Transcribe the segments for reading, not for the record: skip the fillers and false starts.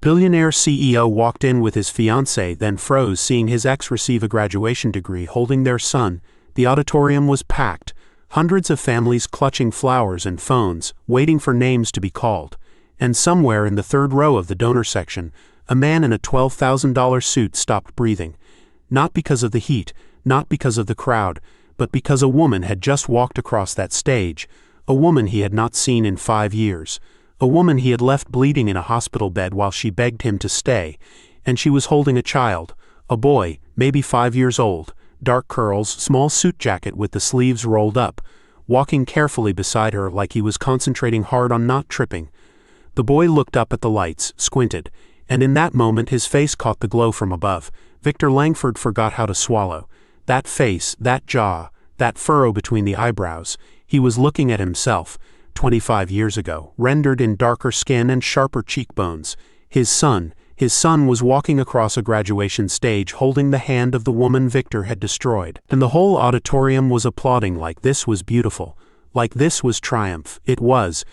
Billionaire CEO walked in with his fiancée, then froze seeing his ex receive a graduation degree holding their son. The auditorium was packed, hundreds of families clutching flowers and phones, waiting for names to be called. And somewhere in the third row of the donor section, a man in a $12,000 suit stopped breathing. Not because of the heat, not because of the crowd, but because a woman had just walked across that stage, a woman he had not seen in 5 years, a woman he had left bleeding in a hospital bed while she begged him to stay, and she was holding a child, a boy, maybe 5 years old, dark curls, small suit jacket with the sleeves rolled up, walking carefully beside her like he was concentrating hard on not tripping. The boy looked up at the lights, squinted, and in that moment his face caught the glow from above. Victor Langford forgot how to swallow. That face, that jaw, that furrow between the eyebrows. He was looking at himself, 25 years ago, rendered in darker skin and sharper cheekbones. His son was walking across a graduation stage holding the hand of the woman Victor had destroyed. And the whole auditorium was applauding like this was beautiful, like this was triumph. It was,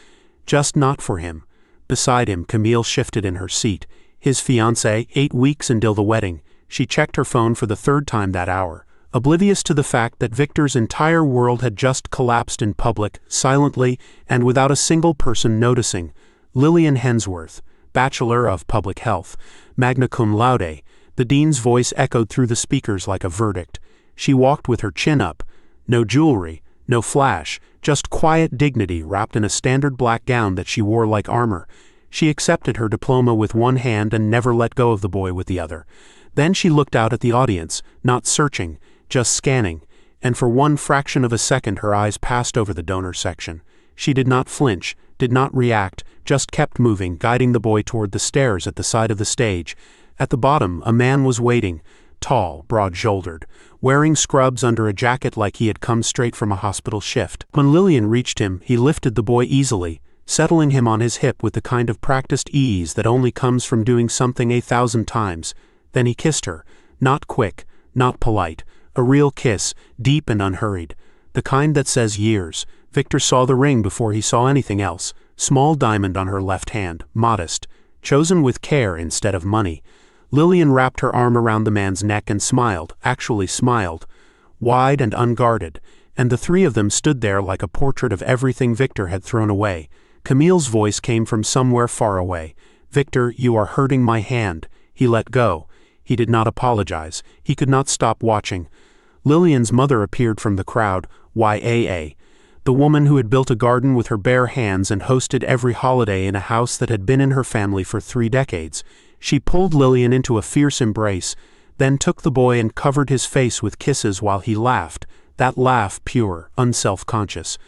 just not for him. Beside him, Camille shifted in her seat. His fiancée, 8 weeks until the wedding. She checked her phone for the 3rd time that hour, oblivious to the fact that Victor's entire world had just collapsed in public, silently, and without a single person noticing. Lillian Hensworth, Bachelor of Public Health, magna cum laude. The dean's voice echoed through the speakers like a verdict. She walked with her chin up. No jewelry, no flash, just quiet dignity wrapped in a standard black gown that she wore like armor. She accepted her diploma with one hand and never let go of the boy with the other. Then she looked out at the audience, not searching, just scanning, and for one fraction of a second her eyes passed over the donor section. She did not flinch, did not react, just kept moving, guiding the boy toward the stairs at the side of the stage. At the bottom, a man was waiting, tall, broad-shouldered, wearing scrubs under a jacket like he had come straight from a hospital shift. When Lillian reached him, he lifted the boy easily, settling him on his hip with the kind of practiced ease that only comes from doing something 1,000 times. Then he kissed her, not quick, not polite, a real kiss, deep and unhurried, the kind that says years. Victor saw the ring before he saw anything else, small diamond on her left hand, modest, chosen with care instead of money. Lillian wrapped her arm around the man's neck and smiled, actually smiled, wide and unguarded, and the three of them stood there like a portrait of everything Victor had thrown away. Camille's voice came from somewhere far away. "Victor, you are hurting my hand." He let go. He did not apologize. He could not stop watching. Lillian's mother appeared from the crowd, YAA, the woman who had built a garden with her bare hands and hosted every holiday in a house that had been in her family for 3 decades. She pulled Lillian into a fierce embrace, then took the boy and covered his face with kisses while he laughed, that laugh pure, unself-conscious.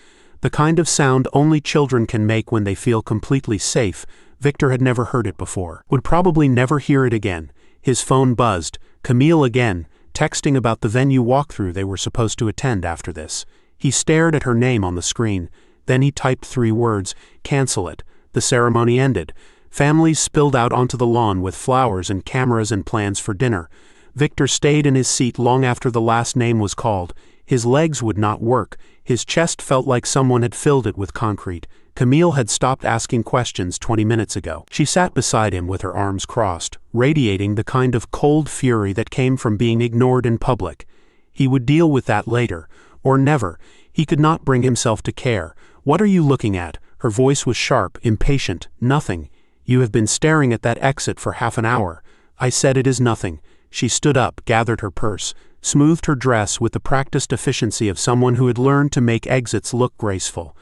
The kind of sound only children can make when they feel completely safe. Victor had never heard it before, would probably never hear it again. His phone buzzed. Camille again, texting about the venue walkthrough they were supposed to attend after this. He stared at her name on the screen. Then he typed 3 words, "Cancel it." The ceremony ended. Families spilled out onto the lawn with flowers and cameras and plans for dinner. Victor stayed in his seat long after the last name was called. His legs would not work. His chest felt like someone had filled it with concrete. Camille had stopped asking questions 20 minutes ago. She sat beside him with her arms crossed, radiating the kind of cold fury that came from being ignored in public. He would deal with that later, or never. He could not bring himself to care. "What are you looking at?" Her voice was sharp, impatient. "Nothing. You have been staring at that exit for half an hour." "I said it is nothing." She stood up, gathered her purse, smoothed her dress with the practiced efficiency of someone who had learned to make exits look graceful.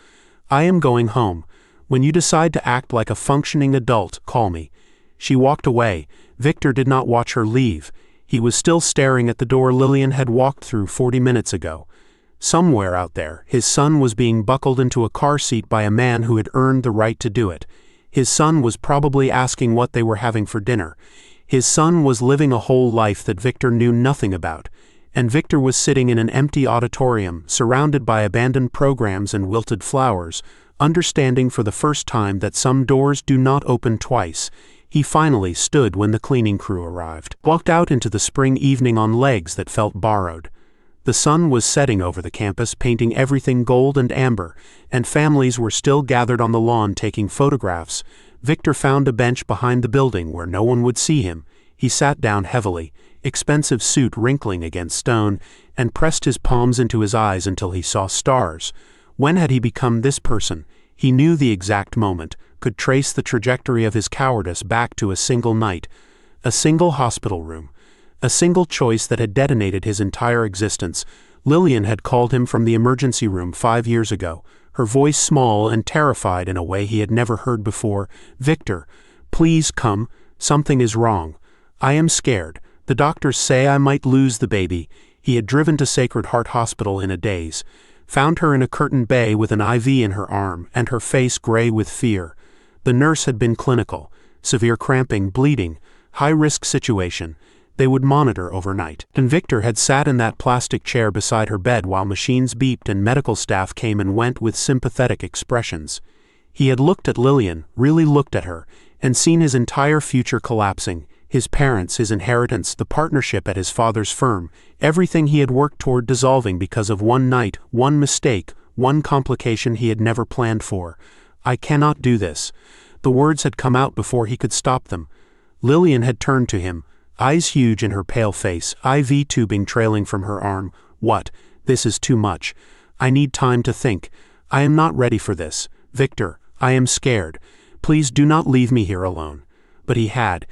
"I am going home. When you decide to act like a functioning adult, call me." She walked away. Victor did not watch her leave. He was still staring at the door Lillian had walked through 40 minutes ago. Somewhere out there, his son was being buckled into a car seat by a man who had earned the right to do it. His son was probably asking what they were having for dinner. His son was living a whole life that Victor knew nothing about. And Victor was sitting in an empty auditorium, surrounded by abandoned programs and wilted flowers, understanding for the first time that some doors do not open twice. He finally stood when the cleaning crew arrived, walked out into the spring evening on legs that felt borrowed. The sun was setting over the campus, painting everything gold and amber, and families were still gathered on the lawn taking photographs. Victor found a bench behind the building where no one would see him. He sat down heavily, expensive suit wrinkling against stone, and pressed his palms into his eyes until he saw stars. When had he become this person? He knew the exact moment, could trace the trajectory of his cowardice back to a single night, a single hospital room, a single choice that had detonated his entire existence. Lillian had called him from the emergency room 5 years ago, her voice small and terrified in a way he had never heard before. "Victor, please come. Something is wrong. I am scared. The doctors say I might lose the baby." He had driven to Sacred Heart Hospital in a daze, found her in a curtained bay with an IV in her arm and her face gray with fear. The nurse had been clinical. Severe cramping, bleeding, high-risk situation. They would monitor overnight. And Victor had sat in that plastic chair beside her bed while machines beeped and medical staff came and went with sympathetic expressions. He had looked at Lillian, really looked at her, and seen his entire future collapsing. His parents, his inheritance, the partnership at his father's firm, everything he had worked toward dissolving because of one night, one mistake, one complication he had never planned for. "I cannot do this." The words had come out before he could stop them. Lillian had turned to him, eyes huge in her pale face, IV tubing trailing from her arm. "What? This is too much. I need time to think. I am not ready for this. Victor, I am scared. Please do not leave me here alone." But he had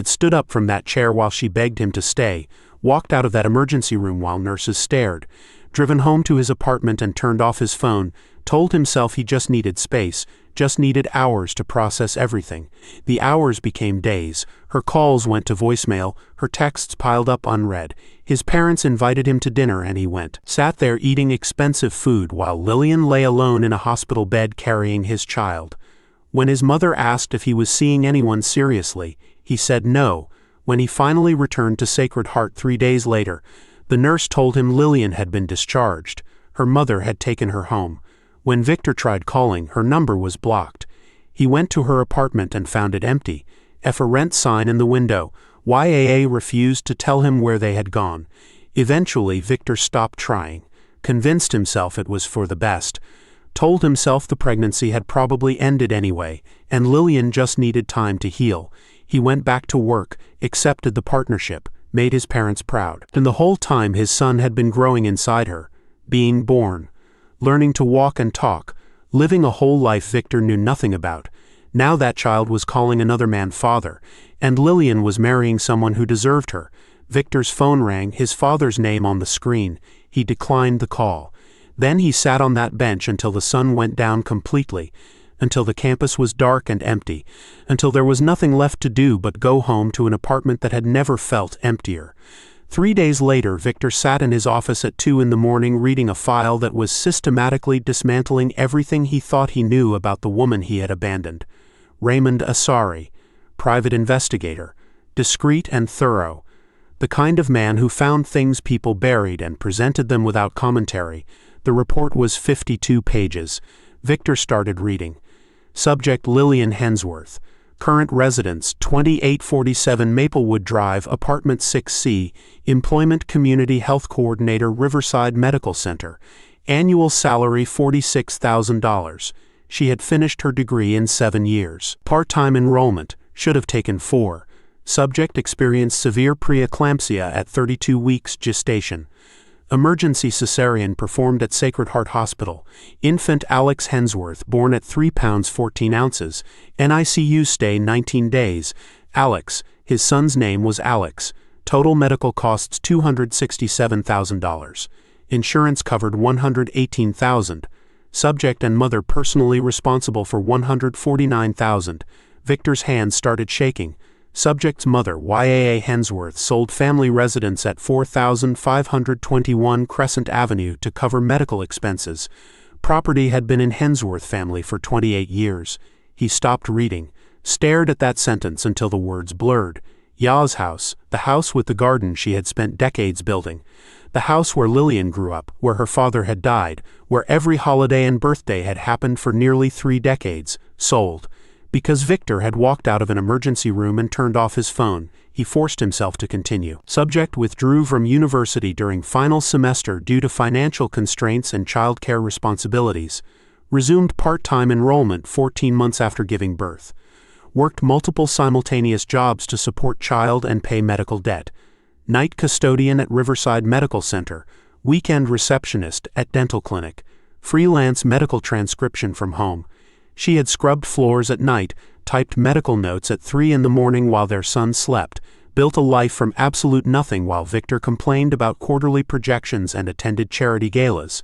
stood up from that chair while she begged him to stay, walked out of that emergency room while nurses stared, driven home to his apartment and turned off his phone, told himself he just needed space, just needed hours to process everything. The hours became days. Her calls went to voicemail, her texts piled up unread. His parents invited him to dinner and he went. Sat there eating expensive food while Lillian lay alone in a hospital bed carrying his child. When his mother asked if he was seeing anyone seriously, he said no. When he finally returned to Sacred Heart 3 days later, the nurse told him Lillian had been discharged. Her mother had taken her home. When Victor tried calling, her number was blocked. He went to her apartment and found it empty. A rent sign in the window. YAA refused to tell him where they had gone. Eventually, Victor stopped trying, convinced himself it was for the best, told himself the pregnancy had probably ended anyway, and Lillian just needed time to heal. He went back to work, accepted the partnership, made his parents proud. And the whole time his son had been growing inside her, being born, learning to walk and talk, living a whole life Victor knew nothing about. Now that child was calling another man father, and Lillian was marrying someone who deserved her. Victor's phone rang, his father's name on the screen. He declined the call. Then he sat on that bench until the sun went down completely, until the campus was dark and empty, until there was nothing left to do but go home to an apartment that had never felt emptier. 3 days later, Victor sat in his office at 2 in the morning reading a file that was systematically dismantling everything he thought he knew about the woman he had abandoned. Raymond Asari, private investigator, discreet and thorough, the kind of man who found things people buried and presented them without commentary. The report was 52 pages. Victor started reading. Subject: Lillian Hensworth. Current residence: 2847 Maplewood Drive, Apartment 6C. Employment: Community Health Coordinator, Riverside Medical Center. Annual salary: $46,000. She had finished her degree in 7 years. Part-time enrollment. Should have taken 4. Subject: experienced severe preeclampsia at 32 weeks gestation. Emergency cesarean performed at Sacred Heart Hospital. Infant Alex Hensworth, born at 3 pounds 14 ounces. NICU stay 19 days. Alex, his son's name was Alex. Total medical costs $267,000. Insurance covered $118,000. Subject and mother personally responsible for $149,000. Victor's hands started shaking. Subject's mother, YAA Hensworth, sold family residence at 4521 Crescent Avenue to cover medical expenses. Property had been in Hensworth family for 28 years. He stopped reading, stared at that sentence until the words blurred. Ya's house, the house with the garden she had spent decades building. The house where Lillian grew up, where her father had died, where every holiday and birthday had happened for nearly 3 decades, sold. Because Victor had walked out of an emergency room and turned off his phone, he forced himself to continue. Subject withdrew from university during final semester due to financial constraints and childcare responsibilities. Resumed part-time enrollment 14 months after giving birth. Worked multiple simultaneous jobs to support child and pay medical debt. Night custodian at Riverside Medical Center. Weekend receptionist at dental clinic. Freelance medical transcription from home. She had scrubbed floors at night, typed medical notes at 3 in the morning while their son slept, built a life from absolute nothing while Victor complained about quarterly projections and attended charity galas.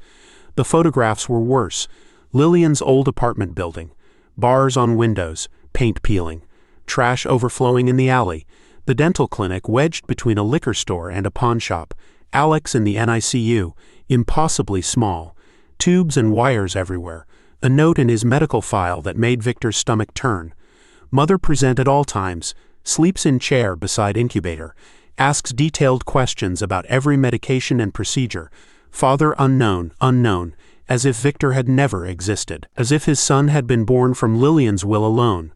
The photographs were worse. Lillian's old apartment building. Bars on windows, paint peeling. Trash overflowing in the alley. The dental clinic wedged between a liquor store and a pawn shop. Alex in the NICU, impossibly small. Tubes and wires everywhere. A note in his medical file that made Victor's stomach turn. Mother present at all times, sleeps in chair beside incubator, asks detailed questions about every medication and procedure. Father unknown, as if Victor had never existed, as if his son had been born from Lillian's will alone.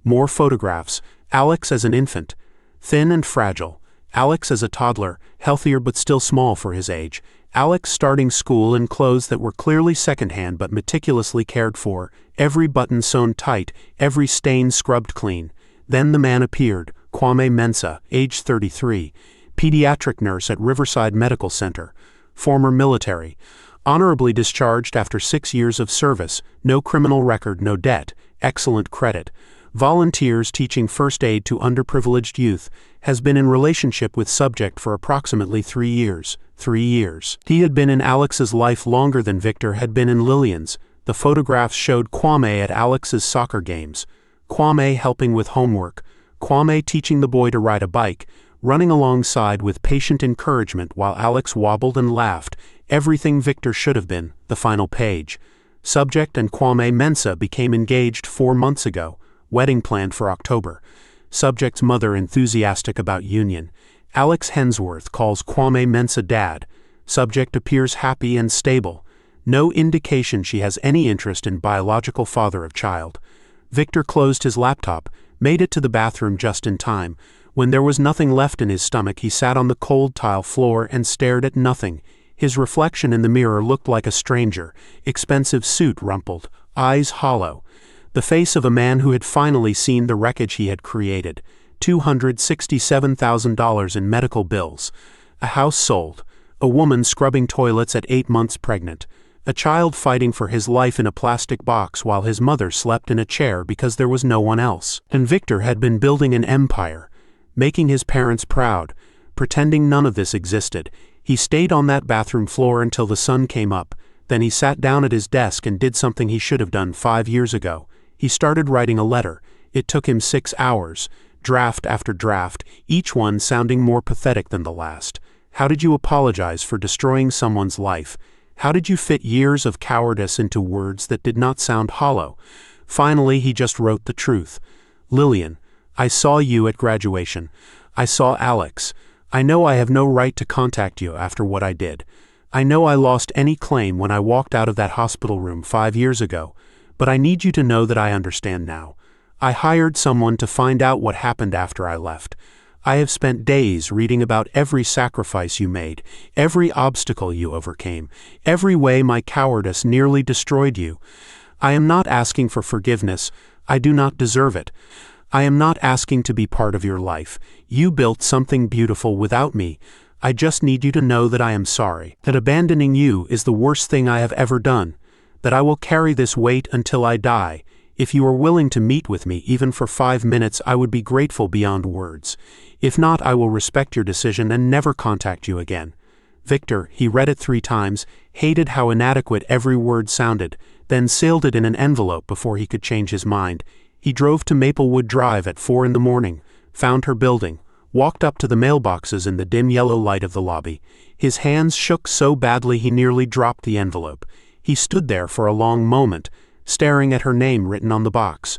More photographs. Alex as an infant, thin and fragile. Alex as a toddler, healthier but still small for his age. Alex starting school in clothes that were clearly secondhand but meticulously cared for, every button sewn tight, every stain scrubbed clean. Then the man appeared, Kwame Mensah, age 33, pediatric nurse at Riverside Medical Center, former military, honorably discharged after 6 years of service, no criminal record, no debt, excellent credit. Volunteers teaching first aid to underprivileged youth, has been in relationship with subject for approximately 3 years. 3 years. He had been in Alex's life longer than Victor had been in Lillian's. The photographs showed Kwame at Alex's soccer games. Kwame helping with homework. Kwame teaching the boy to ride a bike, running alongside with patient encouragement while Alex wobbled and laughed. Everything Victor should have been. The final page. Subject and Kwame Mensah became engaged 4 months ago. Wedding planned for October. Subject's mother enthusiastic about union. Alex Hensworth calls Kwame Mensah dad. Subject appears happy and stable. No indication she has any interest in biological father of child. Victor closed his laptop, made it to the bathroom just in time. When there was nothing left in his stomach, he sat on the cold tile floor and stared at nothing. His reflection in the mirror looked like a stranger, expensive suit rumpled, eyes hollow. The face of a man who had finally seen the wreckage he had created. $267,000 in medical bills. A house sold. A woman scrubbing toilets at 8 months pregnant. A child fighting for his life in a plastic box while his mother slept in a chair because there was no one else. And Victor had been building an empire, making his parents proud, pretending none of this existed. He stayed on that bathroom floor until the sun came up. Then he sat down at his desk and did something he should have done 5 years ago. He started writing a letter. It took him 6 hours, draft after draft, each one sounding more pathetic than the last. How did you apologize for destroying someone's life? How did you fit years of cowardice into words that did not sound hollow? Finally, he just wrote the truth. Lillian, I saw you at graduation. I saw Alex. I know I have no right to contact you after what I did. I know I lost any claim when I walked out of that hospital room 5 years ago. But I need you to know that I understand now. I hired someone to find out what happened after I left. I have spent days reading about every sacrifice you made, every obstacle you overcame, every way my cowardice nearly destroyed you. I am not asking for forgiveness. I do not deserve it. I am not asking to be part of your life. You built something beautiful without me. I just need you to know that I am sorry, that abandoning you is the worst thing I have ever done. That I will carry this weight until I die. If you are willing to meet with me even for 5 minutes, I would be grateful beyond words. If not, I will respect your decision and never contact you again. Victor, he read it 3 times, hated how inadequate every word sounded, then sealed it in an envelope before he could change his mind. He drove to Maplewood Drive at 4 in the morning, found her building, walked up to the mailboxes in the dim yellow light of the lobby. His hands shook so badly he nearly dropped the envelope. He stood there for a long moment, staring at her name written on the box.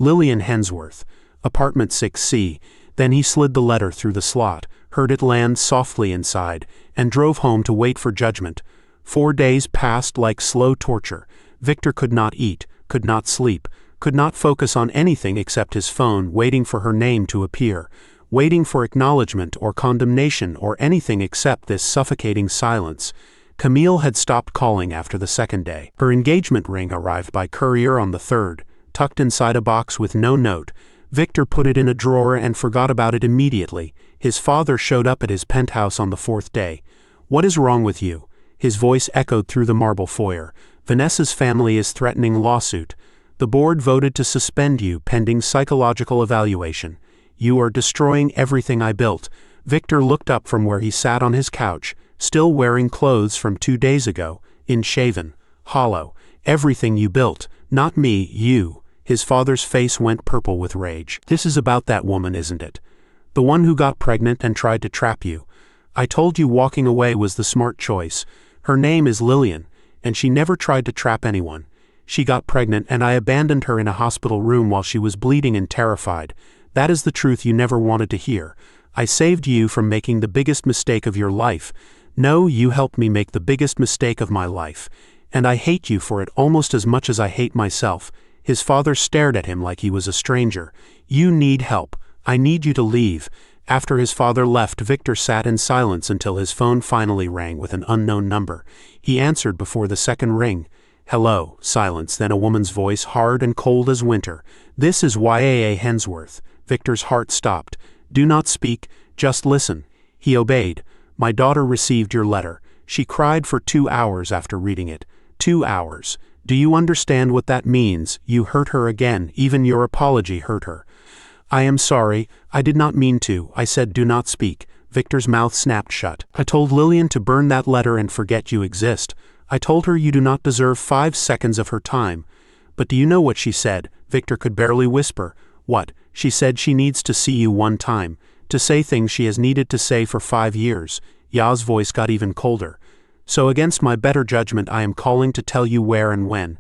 Lillian Hensworth, apartment 6C. Then he slid the letter through the slot, heard it land softly inside, and drove home to wait for judgment. 4 days passed like slow torture. Victor could not eat, could not sleep, could not focus on anything except his phone, waiting for her name to appear, waiting for acknowledgement or condemnation or anything except this suffocating silence. Camille had stopped calling after the 2nd day. Her engagement ring arrived by courier on the 3rd, tucked inside a box with no note. Victor put it in a drawer and forgot about it immediately. His father showed up at his penthouse on the 4th day. "What is wrong with you?" His voice echoed through the marble foyer. "Vanessa's family is threatening lawsuit. The board voted to suspend you pending psychological evaluation. You are destroying everything I built." Victor looked up from where he sat on his couch, still wearing clothes from 2 days ago, unshaven, hollow. "Everything you built, not me, you." His father's face went purple with rage. "This is about that woman, isn't it? The one who got pregnant and tried to trap you. I told you walking away was the smart choice. Her name is Lillian, and she never tried to trap anyone. She got pregnant and I abandoned her in a hospital room while she was bleeding and terrified. That is the truth you never wanted to hear. I saved you from making the biggest mistake of your life. No, you helped me make the biggest mistake of my life. And I hate you for it almost as much as I hate myself." His father stared at him like he was a stranger. "You need help. I need you to leave." After his father left, Victor sat in silence until his phone finally rang with an unknown number. He answered before the second ring. "Hello." Silence, then a woman's voice, hard and cold as winter. "This is Yaa Hensworth." Victor's heart stopped. "Do not speak, just listen." He obeyed. "My daughter received your letter. She cried for 2 hours after reading it. 2 hours. Do you understand what that means? You hurt her again. Even your apology hurt her." "I am sorry. I did not mean to. I said do not speak." Victor's mouth snapped shut. "I told Lillian to burn that letter and forget you exist. I told her you do not deserve 5 seconds of her time. But do you know what she said?" Victor could barely whisper. "What?" "She said she needs to see you one time, to say things she has needed to say for 5 years. Ya's voice got even colder. "So against my better judgment I am calling to tell you where and when.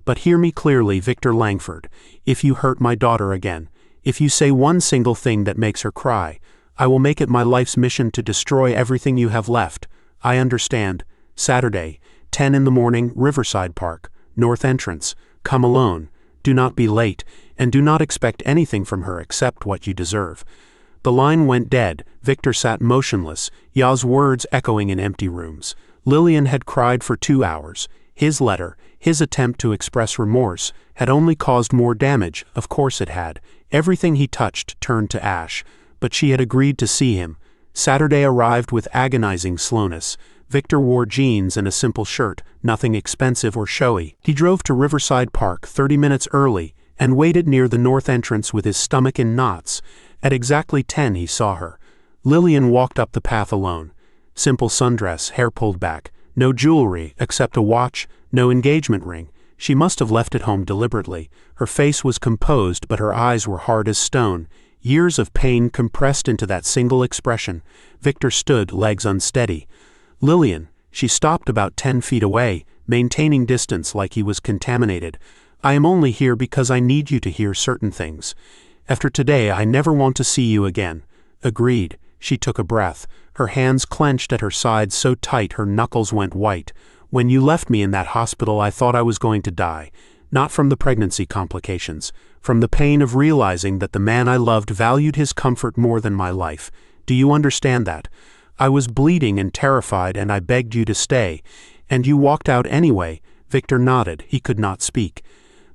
But hear me clearly, Victor Langford. If you hurt my daughter again, if you say one single thing that makes her cry, I will make it my life's mission to destroy everything you have left. I understand. Saturday, 10 in the morning, Riverside Park, North Entrance. Come alone. Do not be late, and do not expect anything from her except what you deserve." The line went dead. Victor sat motionless, Ya's words echoing in empty rooms. Lillian had cried for 2 hours. His letter, his attempt to express remorse, had only caused more damage. Of course it had. Everything he touched turned to ash. But she had agreed to see him. Saturday arrived with agonizing slowness. Victor wore jeans and a simple shirt, nothing expensive or showy. He drove to Riverside Park 30 minutes early and waited near the north entrance with his stomach in knots. At exactly 10 he saw her. Lillian walked up the path alone. Simple sundress, hair pulled back, no jewelry except a watch, no engagement ring. She must have left it home deliberately. Her face was composed, but her eyes were hard as stone. Years of pain compressed into that single expression. Victor stood, legs unsteady. "Lillian." She stopped about 10 feet away, maintaining distance like he was contaminated. "I am only here because I need you to hear certain things. After today I never want to see you again." "Agreed." She took a breath. Her hands clenched at her sides so tight her knuckles went white. "When you left me in that hospital I thought I was going to die. Not from the pregnancy complications. From the pain of realizing that the man I loved valued his comfort more than my life. Do you understand that? I was bleeding and terrified and I begged you to stay. And you walked out anyway." Victor nodded. He could not speak.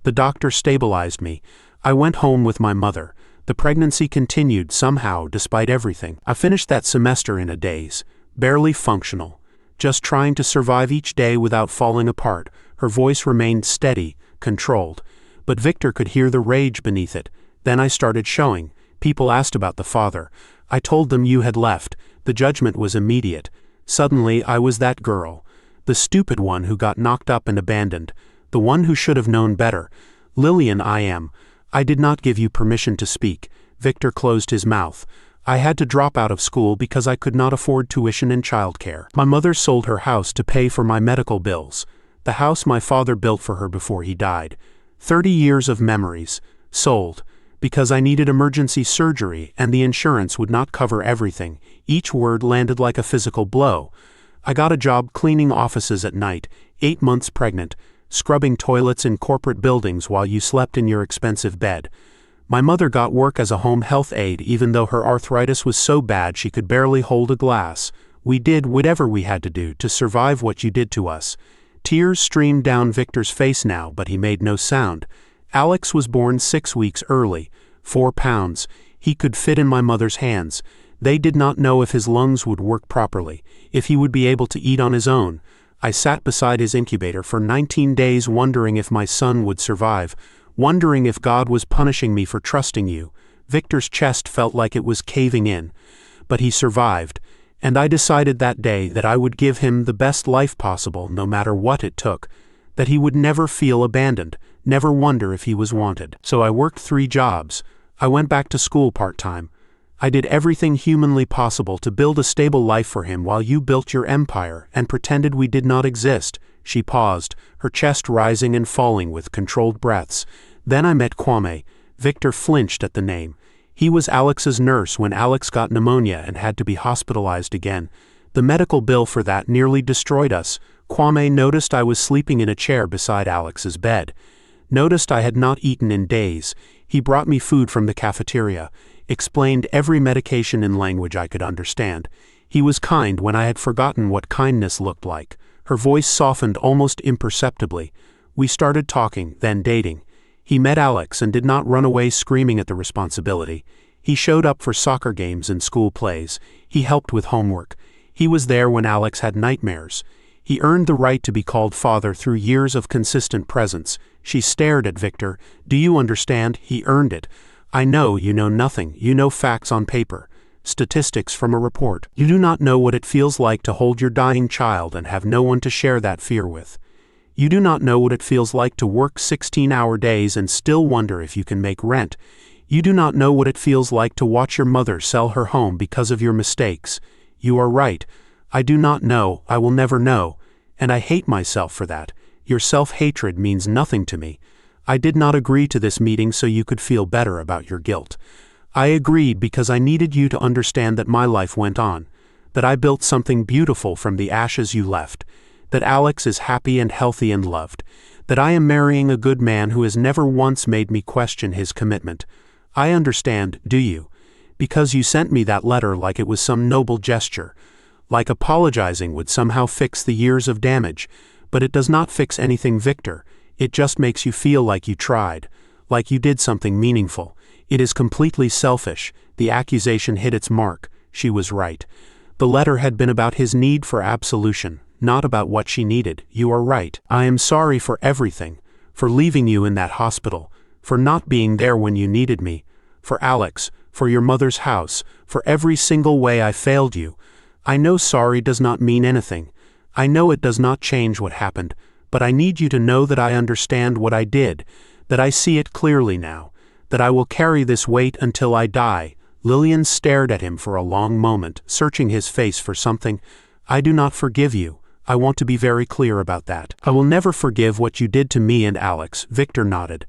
"The doctor stabilized me. I went home with my mother. The pregnancy continued somehow despite everything. I finished that semester in a daze, barely functional, just trying to survive each day without falling apart." Her voice remained steady, controlled, but Victor could hear the rage beneath it. "Then I started showing. People asked about the father. I told them you had left. The judgment was immediate. Suddenly I was that girl, the stupid one who got knocked up and abandoned, the one who should have known better. Lillian, I did not give you permission to speak." Victor closed his mouth. "I had to drop out of school because I could not afford tuition and childcare. My mother sold her house to pay for my medical bills. The house my father built for her before he died. 30 years of memories. Sold. Because I needed emergency surgery and the insurance would not cover everything." Each word landed like a physical blow. "I got a job cleaning offices at night, 8 months pregnant, scrubbing toilets in corporate buildings while you slept in your expensive bed. My mother got work as a home health aide even though her arthritis was so bad she could barely hold a glass. We did whatever we had to do to survive what you did to us." Tears streamed down Victor's face now, but he made no sound. "Alex was born 6 weeks early. 4 pounds. He could fit in my mother's hands. They did not know if his lungs would work properly, if he would be able to eat on his own. I sat beside his incubator for 19 days wondering if my son would survive, wondering if God was punishing me for trusting you. Victor's chest felt like it was caving in. But he survived, and I decided that day that I would give him the best life possible no matter what it took, that he would never feel abandoned, never wonder if he was wanted. So I worked 3 jobs. I went back to school part-time. I did everything humanly possible to build a stable life for him while you built your empire and pretended we did not exist. She paused, her chest rising and falling with controlled breaths. Then I met Kwame. Victor flinched at the name. He was Alex's nurse when Alex got pneumonia and had to be hospitalized again. The medical bill for that nearly destroyed us. Kwame noticed I was sleeping in a chair beside Alex's bed. Noticed I had not eaten in days. He brought me food from the cafeteria, explained every medication in language I could understand. He was kind when I had forgotten what kindness looked like. Her voice softened almost imperceptibly. We started talking, then dating. He met Alex and did not run away screaming at the responsibility. He showed up for soccer games and school plays. He helped with homework. He was there when Alex had nightmares. He earned the right to be called father through years of consistent presence. She stared at Victor. Do you understand? He earned it. I know you know nothing. You know facts on paper, statistics from a report. You do not know what it feels like to hold your dying child and have no one to share that fear with. You do not know what it feels like to work 16-hour days and still wonder if you can make rent. You do not know what it feels like to watch your mother sell her home because of your mistakes. You are right. I do not know. I will never know. And I hate myself for that. Your self-hatred means nothing to me. I did not agree to this meeting so you could feel better about your guilt. I agreed because I needed you to understand that my life went on, that I built something beautiful from the ashes you left, that Alex is happy and healthy and loved, that I am marrying a good man who has never once made me question his commitment. I understand, do you? Because you sent me that letter like it was some noble gesture, like apologizing would somehow fix the years of damage, but it does not fix anything, Victor. It just makes you feel like you tried, like you did something meaningful. It is completely selfish. The accusation hit its mark. She was right. The letter had been about his need for absolution, not about what she needed. You are right. I am sorry for everything, for leaving you in that hospital, for not being there when you needed me, for Alex, for your mother's house, for every single way I failed you. I know sorry does not mean anything. I know it does not change what happened, but I need you to know that I understand what I did, that I see it clearly now, that I will carry this weight until I die. Lillian stared at him for a long moment, searching his face for something. I do not forgive you. I want to be very clear about that. I will never forgive what you did to me and Alex. Victor nodded.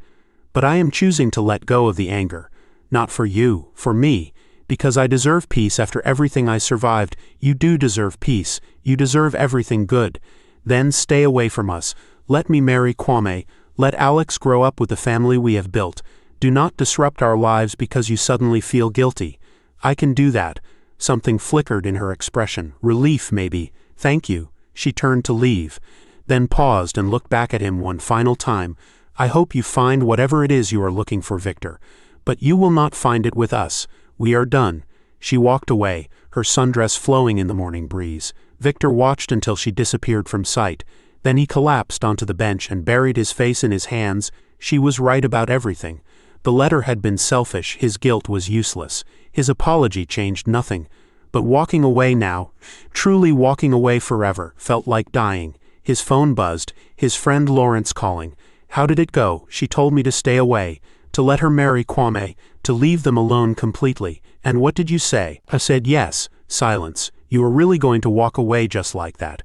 But I am choosing to let go of the anger. Not for you, for me. Because I deserve peace after everything I survived. You do deserve peace. You deserve everything good. Then stay away from us. Let me marry Kwame. Let Alex grow up with the family we have built. Do not disrupt our lives because you suddenly feel guilty. I can do that. Something flickered in her expression. Relief, maybe. Thank you. She turned to leave, then paused and looked back at him one final time. I hope you find whatever it is you are looking for, Victor. But you will not find it with us. We are done. She walked away, her sundress flowing in the morning breeze. Victor watched until she disappeared from sight. Then he collapsed onto the bench and buried his face in his hands. She was right about everything. The letter had been selfish. His guilt was useless. His apology changed nothing. But walking away now, truly walking away forever, felt like dying. His phone buzzed, his friend Lawrence calling. How did it go? She told me to stay away, to let her marry Kwame, to leave them alone completely. And what did you say? I said yes. Silence. You are really going to walk away just like that?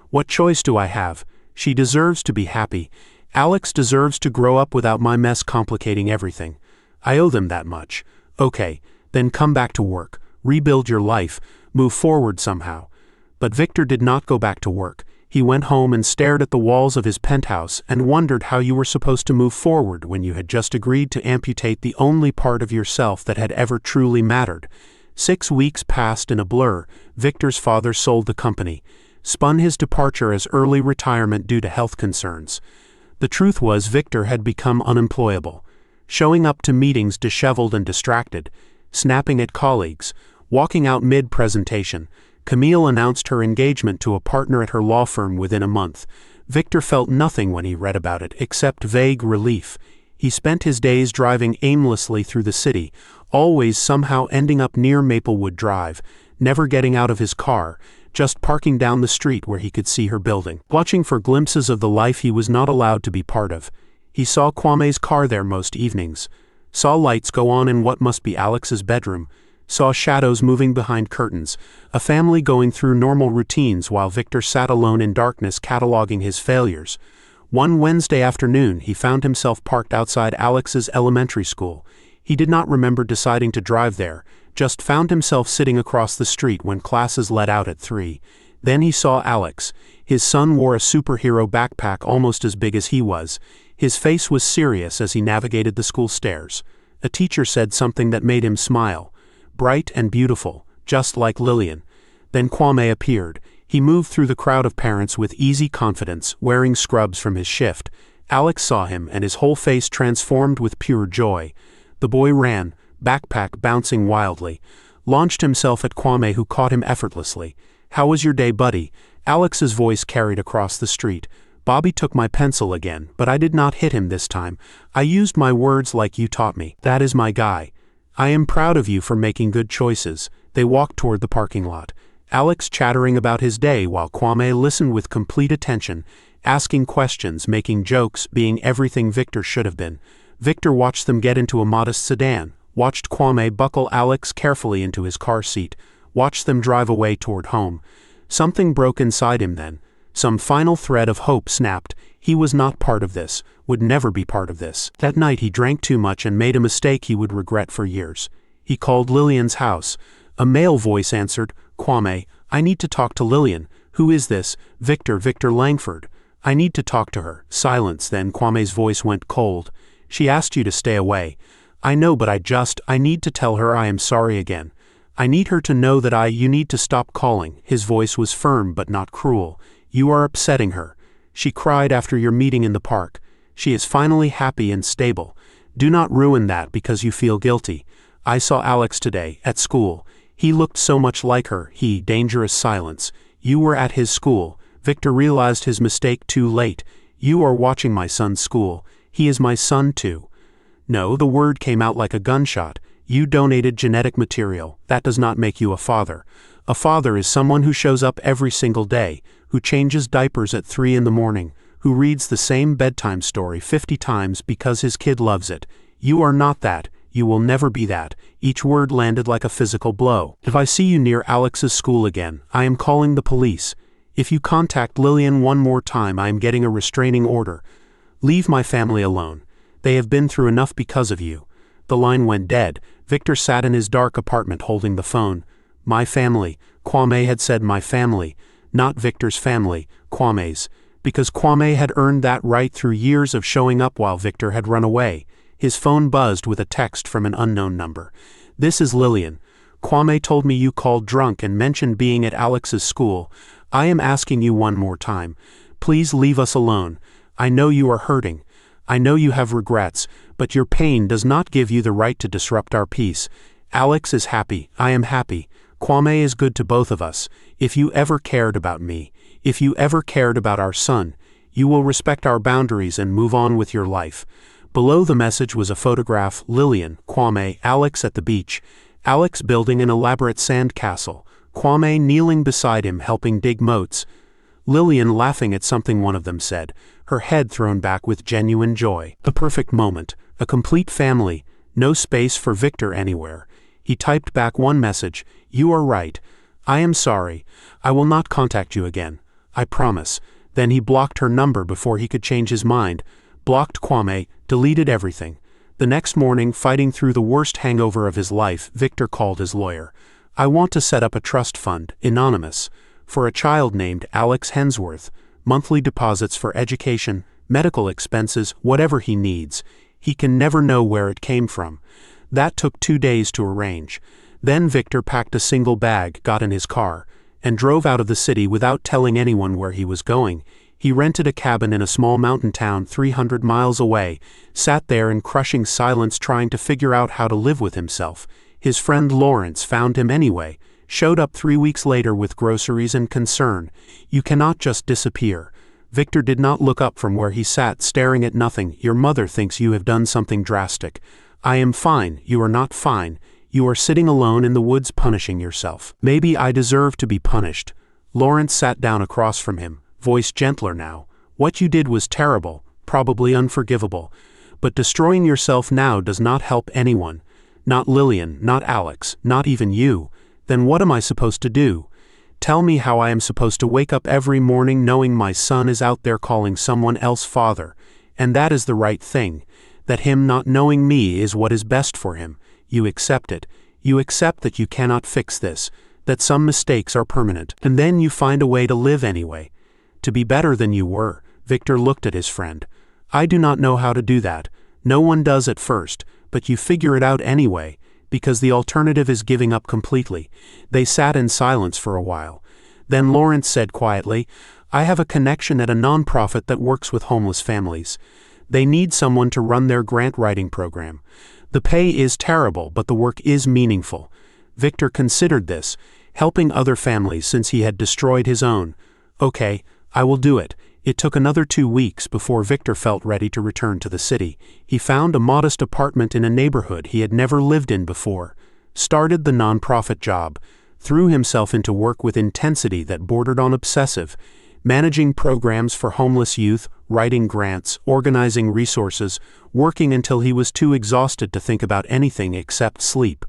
What choice do I have? She deserves to be happy. Alex deserves to grow up without my mess complicating everything. I owe them that much. Okay, then come back to work. Rebuild your life. Move forward somehow. But Victor did not go back to work. He went home and stared at the walls of his penthouse and wondered how you were supposed to move forward when you had just agreed to amputate the only part of yourself that had ever truly mattered. 6 weeks passed in a blur. Victor's father sold the company, spun his departure as early retirement due to health concerns. The truth was Victor had become unemployable. showing up to meetings disheveled and distracted, snapping at colleagues, walking out mid-presentation. Camille announced her engagement to a partner at her law firm within a month. Victor felt nothing when he read about it except vague relief. He spent his days driving aimlessly through the city, always somehow ending up near Maplewood Drive, never getting out of his car, just parking down the street where he could see her building, watching for glimpses of the life he was not allowed to be part of. He saw Kwame's car there most evenings, saw lights go on in what must be Alex's bedroom, saw shadows moving behind curtains, a family going through normal routines while Victor sat alone in darkness cataloging his failures. One Wednesday afternoon, he found himself parked outside Alex's elementary school. He did not remember deciding to drive there, just found himself sitting across the street when classes let out at 3. Then he saw Alex. His son wore a superhero backpack almost as big as he was. His face was serious as he navigated the school stairs. A teacher said something that made him smile. Bright and beautiful, just like Lillian. Then Kwame appeared. He moved through the crowd of parents with easy confidence, wearing scrubs from his shift. Alex saw him and his whole face transformed with pure joy. The boy ran, backpack bouncing wildly, launched himself at Kwame, who caught him effortlessly. "How was your day, buddy?" Alex's voice carried across the street. "Bobby took my pencil again, but I did not hit him this time. I used my words like you taught me. That is my guy. I am proud of you for making good choices." They walked toward the parking lot, Alex chattering about his day while Kwame listened with complete attention, asking questions, making jokes, being everything Victor should have been. Victor watched them get into a modest sedan, watched Kwame buckle Alex carefully into his car seat, watched them drive away toward home. Something broke inside him then. Some final thread of hope snapped. He was not part of this, would never be part of this. That night he drank too much and made a mistake he would regret for years. He called Lillian's house. A male voice answered. "Kwame, I need to talk to Lillian." "Who is this?" Victor Langford." "I need to talk to her." Silence, then Kwame's voice went cold. "She asked you to stay away." "I know, but I need to tell her I am sorry again. I need her to know that you need to stop calling." His voice was firm but not cruel. "You are upsetting her. She cried after your meeting in the park. She is finally happy and stable. Do not ruin that because you feel guilty. I saw Alex today, at school. He looked so much like her." Dangerous silence. "You were at his school." Victor realized his mistake too late. "You are watching my son's school. He is my son too." No, the word came out like a gunshot. "You donated genetic material. That does not make you a father. A father is someone who shows up every single day, who changes diapers at 3 in the morning, who reads the same bedtime story 50 times because his kid loves it. You are not that. You will never be that." Each word landed like a physical blow. "If I see you near Alex's school again, I am calling the police. If you contact Lillian one more time, I am getting a restraining order. Leave my family alone. They have been through enough because of you." The line went dead. Victor sat in his dark apartment holding the phone. "My family." Kwame had said my family. Not Victor's family, Kwame's. Because Kwame had earned that right through years of showing up while Victor had run away. His phone buzzed with a text from an unknown number. "This is Lillian. Kwame told me you called drunk and mentioned being at Alex's school. I am asking you one more time. Please leave us alone. I know you are hurting. I know you have regrets, but your pain does not give you the right to disrupt our peace. Alex is happy. I am happy. Kwame is good to both of us. If you ever cared about me, if you ever cared about our son, you will respect our boundaries and move on with your life." Below the message was a photograph: Lillian, Kwame, Alex at the beach. Alex building an elaborate sand castle. Kwame kneeling beside him helping dig moats. Lillian laughing at something one of them said, her head thrown back with genuine joy. The perfect moment. A complete family. No space for Victor anywhere. He typed back one message: "You are right. I am sorry. I will not contact you again. I promise." Then he blocked her number before he could change his mind. Blocked Kwame, deleted everything. The next morning, fighting through the worst hangover of his life, Victor called his lawyer. "I want to set up a trust fund, anonymous, for a child named Alex Hensworth. Monthly deposits for education, medical expenses, whatever he needs. He can never know where it came from." That took 2 days to arrange. Then Victor packed a single bag, got in his car, and drove out of the city without telling anyone where he was going. He rented a cabin in a small mountain town 300 miles away, sat there in crushing silence trying to figure out how to live with himself. His friend Lawrence found him anyway, showed up 3 weeks later with groceries and concern. "You cannot just disappear." Victor did not look up from where he sat, staring at nothing. "Your mother thinks you have done something drastic." "I am fine." "You are not fine. You are sitting alone in the woods punishing yourself." "Maybe I deserve to be punished." Lawrence sat down across from him, voice gentler now. "What you did was terrible, probably unforgivable. But destroying yourself now does not help anyone. Not Lillian, not Alex, not even you. Then what am I supposed to do? Tell me how I am supposed to wake up every morning knowing my son is out there calling someone else father, and that is the right thing, that him not knowing me is what is best for him. You accept it. You accept that you cannot fix this, that some mistakes are permanent, and then you find a way to live anyway. To be better than you were." Victor looked at his friend. "I do not know how to do that. No one does at first, but you figure it out anyway, because the alternative is giving up completely." They sat in silence for a while. Then Lawrence said quietly, "I have a connection at a nonprofit that works with homeless families. They need someone to run their grant writing program. The pay is terrible, but the work is meaningful." Victor considered this, helping other families since he had destroyed his own. "Okay, I will do it." It took another 2 weeks before Victor felt ready to return to the city. He found a modest apartment in a neighborhood he had never lived in before, started the nonprofit job, threw himself into work with intensity that bordered on obsessive, managing programs for homeless youth, writing grants, organizing resources, working until he was too exhausted to think about anything except sleep.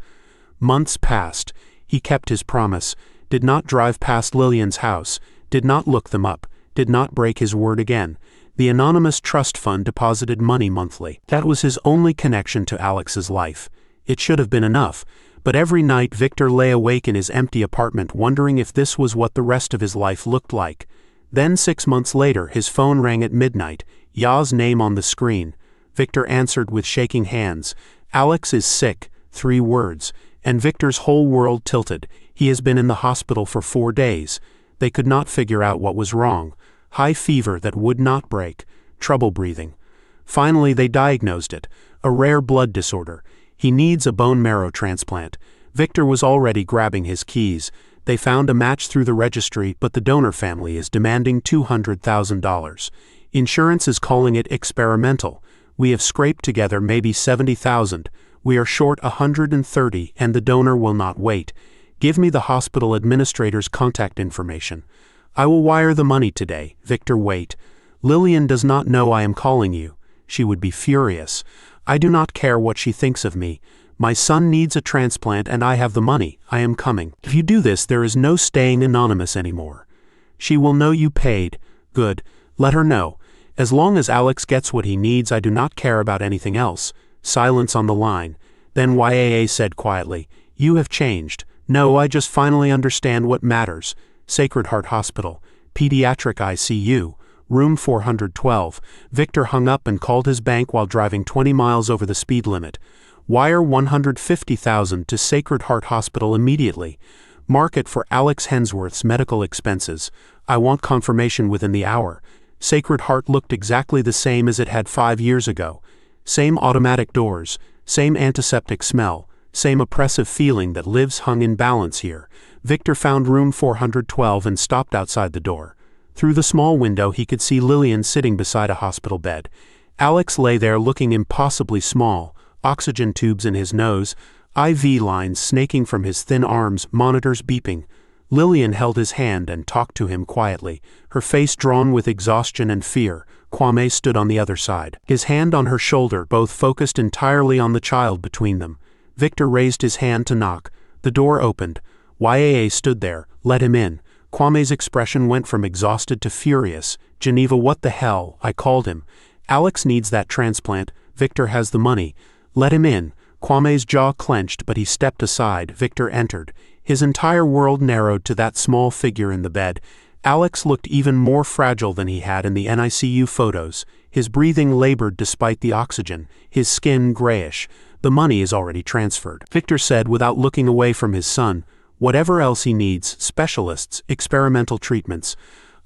Months passed. He kept his promise, did not drive past Lillian's house, did not look them up, did not break his word again. The anonymous trust fund deposited money monthly. That was his only connection to Alex's life. It should have been enough, but every night Victor lay awake in his empty apartment wondering if this was what the rest of his life looked like. Then 6 months later his phone rang at midnight, Ya's name on the screen. Victor answered with shaking hands. "Alex is sick," 3 words, and Victor's whole world tilted. He has been in the hospital for 4 days. They could not figure out what was wrong. High fever that would not break, trouble breathing. Finally they diagnosed it, a rare blood disorder. He needs a bone marrow transplant. Victor was already grabbing his keys. They found a match through the registry, but the donor family is demanding $200,000. Insurance is calling it experimental. We have scraped together maybe $70,000. We are short $130,000 and the donor will not wait. Give me the hospital administrator's contact information. I will wire the money today." "Victor, wait. Lillian does not know I am calling you. She would be furious. I do not care what she thinks of me. My son needs a transplant and I have the money. I am coming. If you do this, there is no staying anonymous anymore. She will know you paid. Good. Let her know. As long as Alex gets what he needs, I do not care about anything else." Silence on the line. Then YAA said quietly, "You have changed." "No, I just finally understand what matters." Sacred Heart Hospital, Pediatric ICU, room 412. Victor hung up and called his bank while driving 20 miles over the speed limit. "Wire $150,000 to Sacred Heart Hospital immediately. Mark it for Alex Hensworth's medical expenses. I want confirmation within the hour." Sacred Heart looked exactly the same as it had 5 years ago. Same automatic doors, same antiseptic smell, same oppressive feeling that lives hung in balance here. Victor found room 412 and stopped outside the door. Through the small window he could see Lillian sitting beside a hospital bed. Alex lay there looking impossibly small, oxygen tubes in his nose, IV lines snaking from his thin arms, monitors beeping. Lillian held his hand and talked to him quietly, her face drawn with exhaustion and fear. Kwame stood on the other side, his hand on her shoulder, both focused entirely on the child between them. Victor raised his hand to knock. The door opened. YAA stood there. "Let him in." Kwame's expression went from exhausted to furious. "Geneva, what the hell? I called him. Alex needs that transplant. Victor has the money. Let him in." Kwame's jaw clenched, but he stepped aside. Victor entered. His entire world narrowed to that small figure in the bed. Alex looked even more fragile than he had in the NICU photos. His breathing labored despite the oxygen, his skin grayish. "The money is already transferred," Victor said without looking away from his son. "Whatever else he needs, specialists, experimental treatments.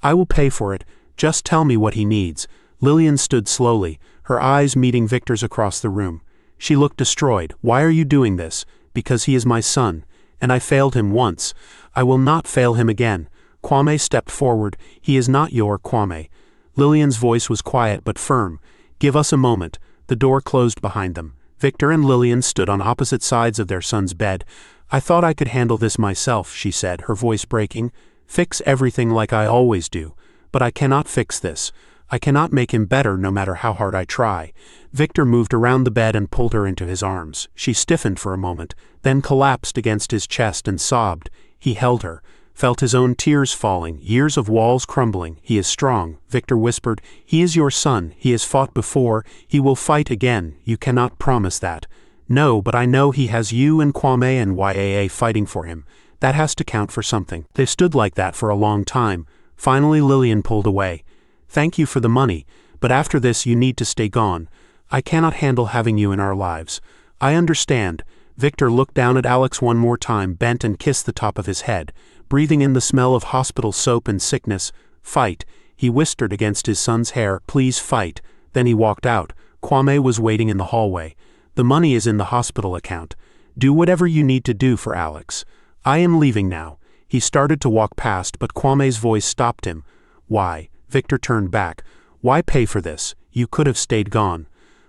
I will pay for it. Just tell me what he needs." Lillian stood slowly, her eyes meeting Victor's across the room. She looked destroyed. "Why are you doing this?" "Because he is my son, and I failed him once. I will not fail him again." Kwame stepped forward. "He is not your Kwame." Lillian's voice was quiet but firm. "Give us a moment." The door closed behind them. Victor and Lillian stood on opposite sides of their son's bed. "I thought I could handle this myself," she said, her voice breaking. "Fix everything like I always do. But I cannot fix this. I cannot make him better no matter how hard I try." Victor moved around the bed and pulled her into his arms. She stiffened for a moment, then collapsed against his chest and sobbed. He held her, felt his own tears falling, years of walls crumbling. "He is strong," Victor whispered. "He is your son. He has fought before. He will fight again. You cannot promise that." "No, but I know he has you and Kwame and Yaa fighting for him. That has to count for something." They stood like that for a long time. Finally Lillian pulled away. "Thank you for the money, but after this you need to stay gone. I cannot handle having you in our lives." "I understand." Victor looked down at Alex one more time, bent and kissed the top of his head, breathing in the smell of hospital soap and sickness. "Fight," he whispered against his son's hair. "Please fight." Then he walked out. Kwame was waiting in the hallway. "The money is in the hospital account. Do whatever you need to do for Alex. I am leaving now." He started to walk past, but Kwame's voice stopped him. "Why?" Victor turned back. "Why pay for this? You could have stayed gone.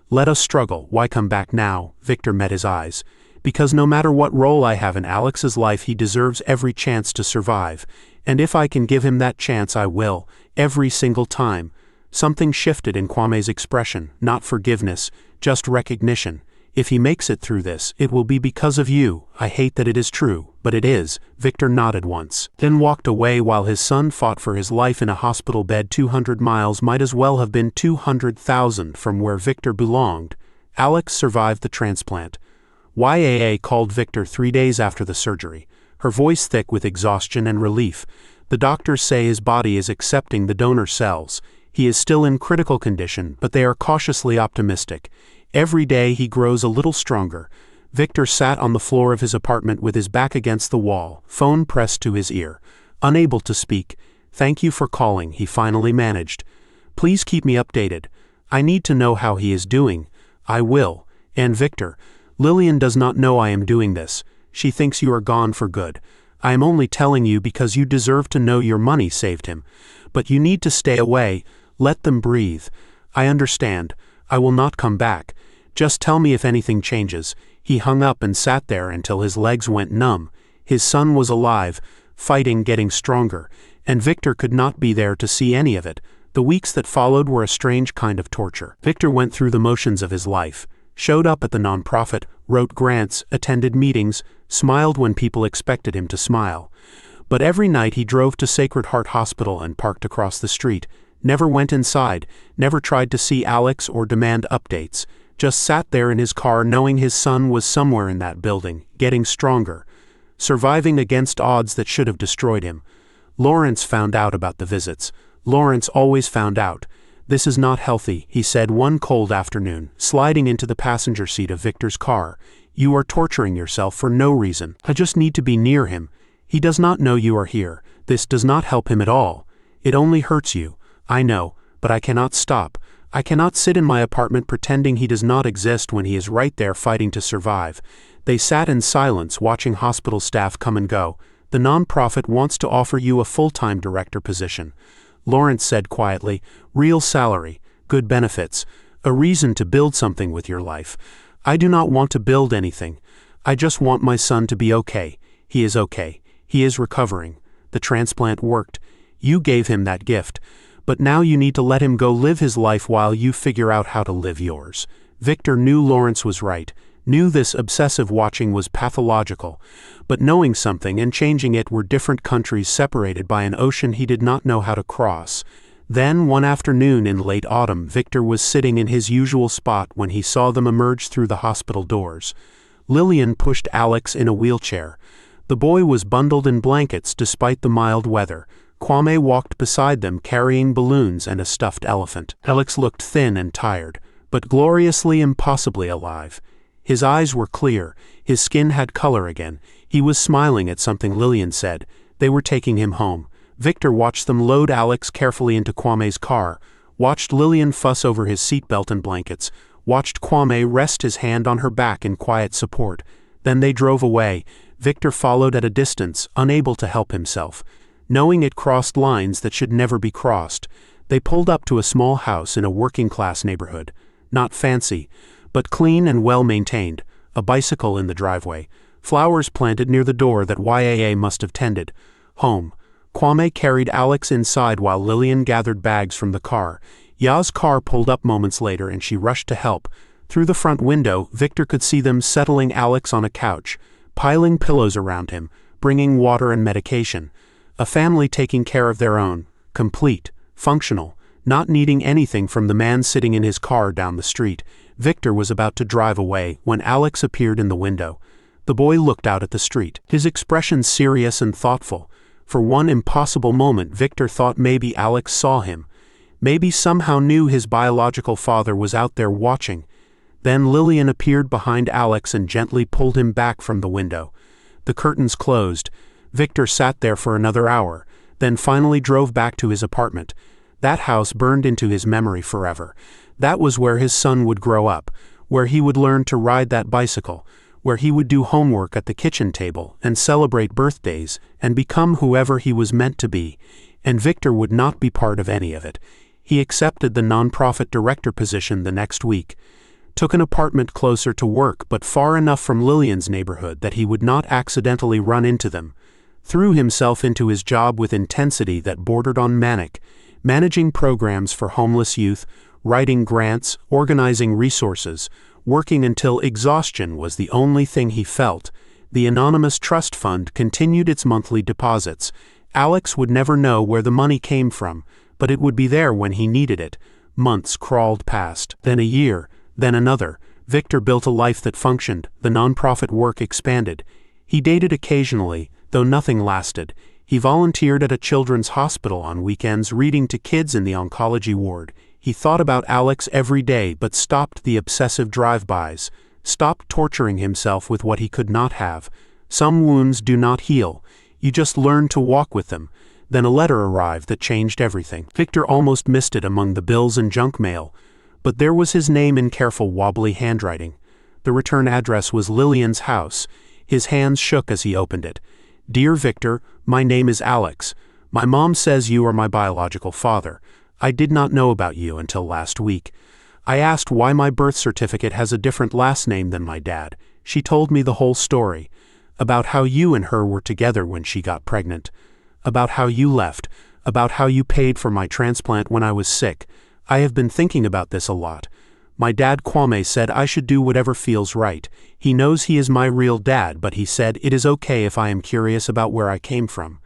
Let us struggle. Why come back now?" Victor met his eyes. "Because no matter what role I have in Alex's life, he deserves every chance to survive. And if I can give him that chance, I will. Every single time." Something shifted in Kwame's expression, not forgiveness, just recognition. "If he makes it through this, it will be because of you. I hate that it is true, but it is." Victor nodded once, then walked away while his son fought for his life in a hospital bed 200 miles, might as well have been 200,000 from where Victor belonged. Alex survived the transplant. Yaa called Victor 3 days after the surgery, her voice thick with exhaustion and relief. "The doctors say his body is accepting the donor cells. He is still in critical condition, but they are cautiously optimistic. Every day he grows a little stronger." Victor sat on the floor of his apartment with his back against the wall, phone pressed to his ear, unable to speak. "Thank you for calling," he finally managed. "Please keep me updated. I need to know how he is doing." "I will." "And Victor, Lillian does not know I am doing this. She thinks you are gone for good. I am only telling you because you deserve to know your money saved him. But you need to stay away. Let them breathe." "I understand. I will not come back. Just tell me if anything changes." He hung up and sat there until his legs went numb. His son was alive, fighting, getting stronger, and Victor could not be there to see any of it. The weeks that followed were a strange kind of torture. Victor went through the motions of his life, showed up at the nonprofit, wrote grants, attended meetings, smiled when people expected him to smile. But every night he drove to Sacred Heart Hospital and parked across the street, never went inside, never tried to see Alex or demand updates. Just sat there in his car knowing his son was somewhere in that building, getting stronger, surviving against odds that should have destroyed him. Lawrence found out about the visits. Lawrence always found out. "This is not healthy," he said one cold afternoon, sliding into the passenger seat of Victor's car. "You are torturing yourself for no reason. I just need to be near him. He does not know you are here. This does not help him at all. It only hurts you. I know, but I cannot stop. I cannot sit in my apartment pretending he does not exist when he is right there fighting to survive." They sat in silence, watching hospital staff come and go. "The nonprofit wants to offer you a full-time director position," Lawrence said quietly. "Real salary, good benefits, a reason to build something with your life." "I do not want to build anything. I just want my son to be okay." "He is okay. He is recovering. The transplant worked. You gave him that gift. But now you need to let him go live his life while you figure out how to live yours." Victor knew Lawrence was right, knew this obsessive watching was pathological, but knowing something and changing it were different countries separated by an ocean he did not know how to cross. Then, one afternoon in late autumn, Victor was sitting in his usual spot when he saw them emerge through the hospital doors. Lillian pushed Alex in a wheelchair. The boy was bundled in blankets despite the mild weather. Kwame walked beside them carrying balloons and a stuffed elephant. Alex looked thin and tired, but gloriously, impossibly alive. His eyes were clear, his skin had color again. He was smiling at something Lillian said. They were taking him home. Victor watched them load Alex carefully into Kwame's car, watched Lillian fuss over his seatbelt and blankets, watched Kwame rest his hand on her back in quiet support. Then they drove away. Victor followed at a distance, unable to help himself. Knowing it crossed lines that should never be crossed, they pulled up to a small house in a working-class neighborhood. Not fancy, but clean and well-maintained. A bicycle in the driveway. Flowers planted near the door that YAA must have tended. Home. Kwame carried Alex inside while Lillian gathered bags from the car. Ya's car pulled up moments later and she rushed to help. Through the front window, Victor could see them settling Alex on a couch, piling pillows around him, bringing water and medication. A family taking care of their own, complete, functional, not needing anything from the man sitting in his car down the street. Victor was about to drive away when Alex appeared in the window. The boy looked out at the street, his expression serious and thoughtful. For one impossible moment, Victor thought maybe Alex saw him. Maybe somehow knew his biological father was out there watching. Then Lillian appeared behind Alex and gently pulled him back from the window. The curtains closed. Victor sat there for another hour, then finally drove back to his apartment. That house burned into his memory forever. That was where his son would grow up, where he would learn to ride that bicycle, where he would do homework at the kitchen table and celebrate birthdays and become whoever he was meant to be. And Victor would not be part of any of it. He accepted the nonprofit director position the next week, took an apartment closer to work but far enough from Lillian's neighborhood that he would not accidentally run into them, threw himself into his job with intensity that bordered on manic, managing programs for homeless youth, writing grants, organizing resources, working until exhaustion was the only thing he felt. The anonymous trust fund continued its monthly deposits. Alex would never know where the money came from, but it would be there when he needed it. Months crawled past, then a year, then another. Victor built a life that functioned. The nonprofit work expanded. He dated occasionally, though nothing lasted. He volunteered at a children's hospital on weekends, reading to kids in the oncology ward. He thought about Alex every day but stopped the obsessive drive-bys, stopped torturing himself with what he could not have. Some wounds do not heal. You just learn to walk with them. Then a letter arrived that changed everything. Victor almost missed it among the bills and junk mail, but there was his name in careful, wobbly handwriting. The return address was Lillian's house. His hands shook as he opened it. "Dear Victor, my name is Alex. My mom says you are my biological father. I did not know about you until last week. I asked why my birth certificate has a different last name than my dad. She told me the whole story. About how you and her were together when she got pregnant. About how you left. About how you paid for my transplant when I was sick. I have been thinking about this a lot. My dad Kwame said I should do whatever feels right. He knows he is my real dad, but he said it is okay if I am curious about where I came from.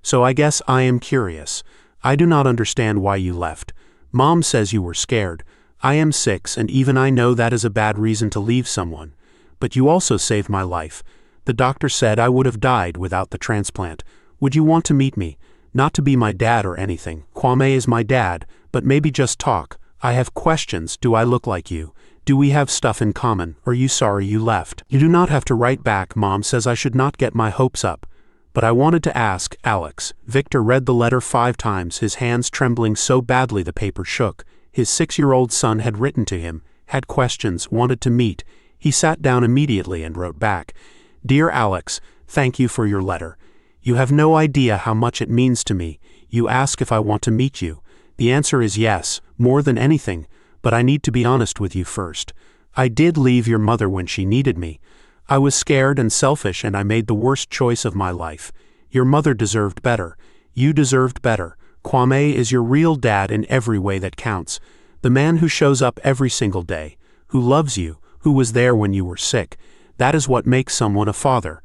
So I guess I am curious. I do not understand why you left. Mom says you were scared. I am 6 and even I know that is a bad reason to leave someone. But you also saved my life. The doctor said I would have died without the transplant. Would you want to meet me? Not to be my dad or anything. Kwame is my dad, but maybe just talk. I have questions. Do I look like you? Do we have stuff in common? Are you sorry you left? You do not have to write back. Mom says I should not get my hopes up. But I wanted to ask, Alex." Victor read the letter 5 times, his hands trembling so badly the paper shook. His 6-year-old son had written to him, had questions, wanted to meet. He sat down immediately and wrote back, "Dear Alex, thank you for your letter. You have no idea how much it means to me. You ask if I want to meet you. The answer is yes, more than anything, but I need to be honest with you first. I did leave your mother when she needed me. I was scared and selfish and I made the worst choice of my life. Your mother deserved better. You deserved better. Kwame is your real dad in every way that counts. The man who shows up every single day, who loves you, who was there when you were sick. That is what makes someone a father.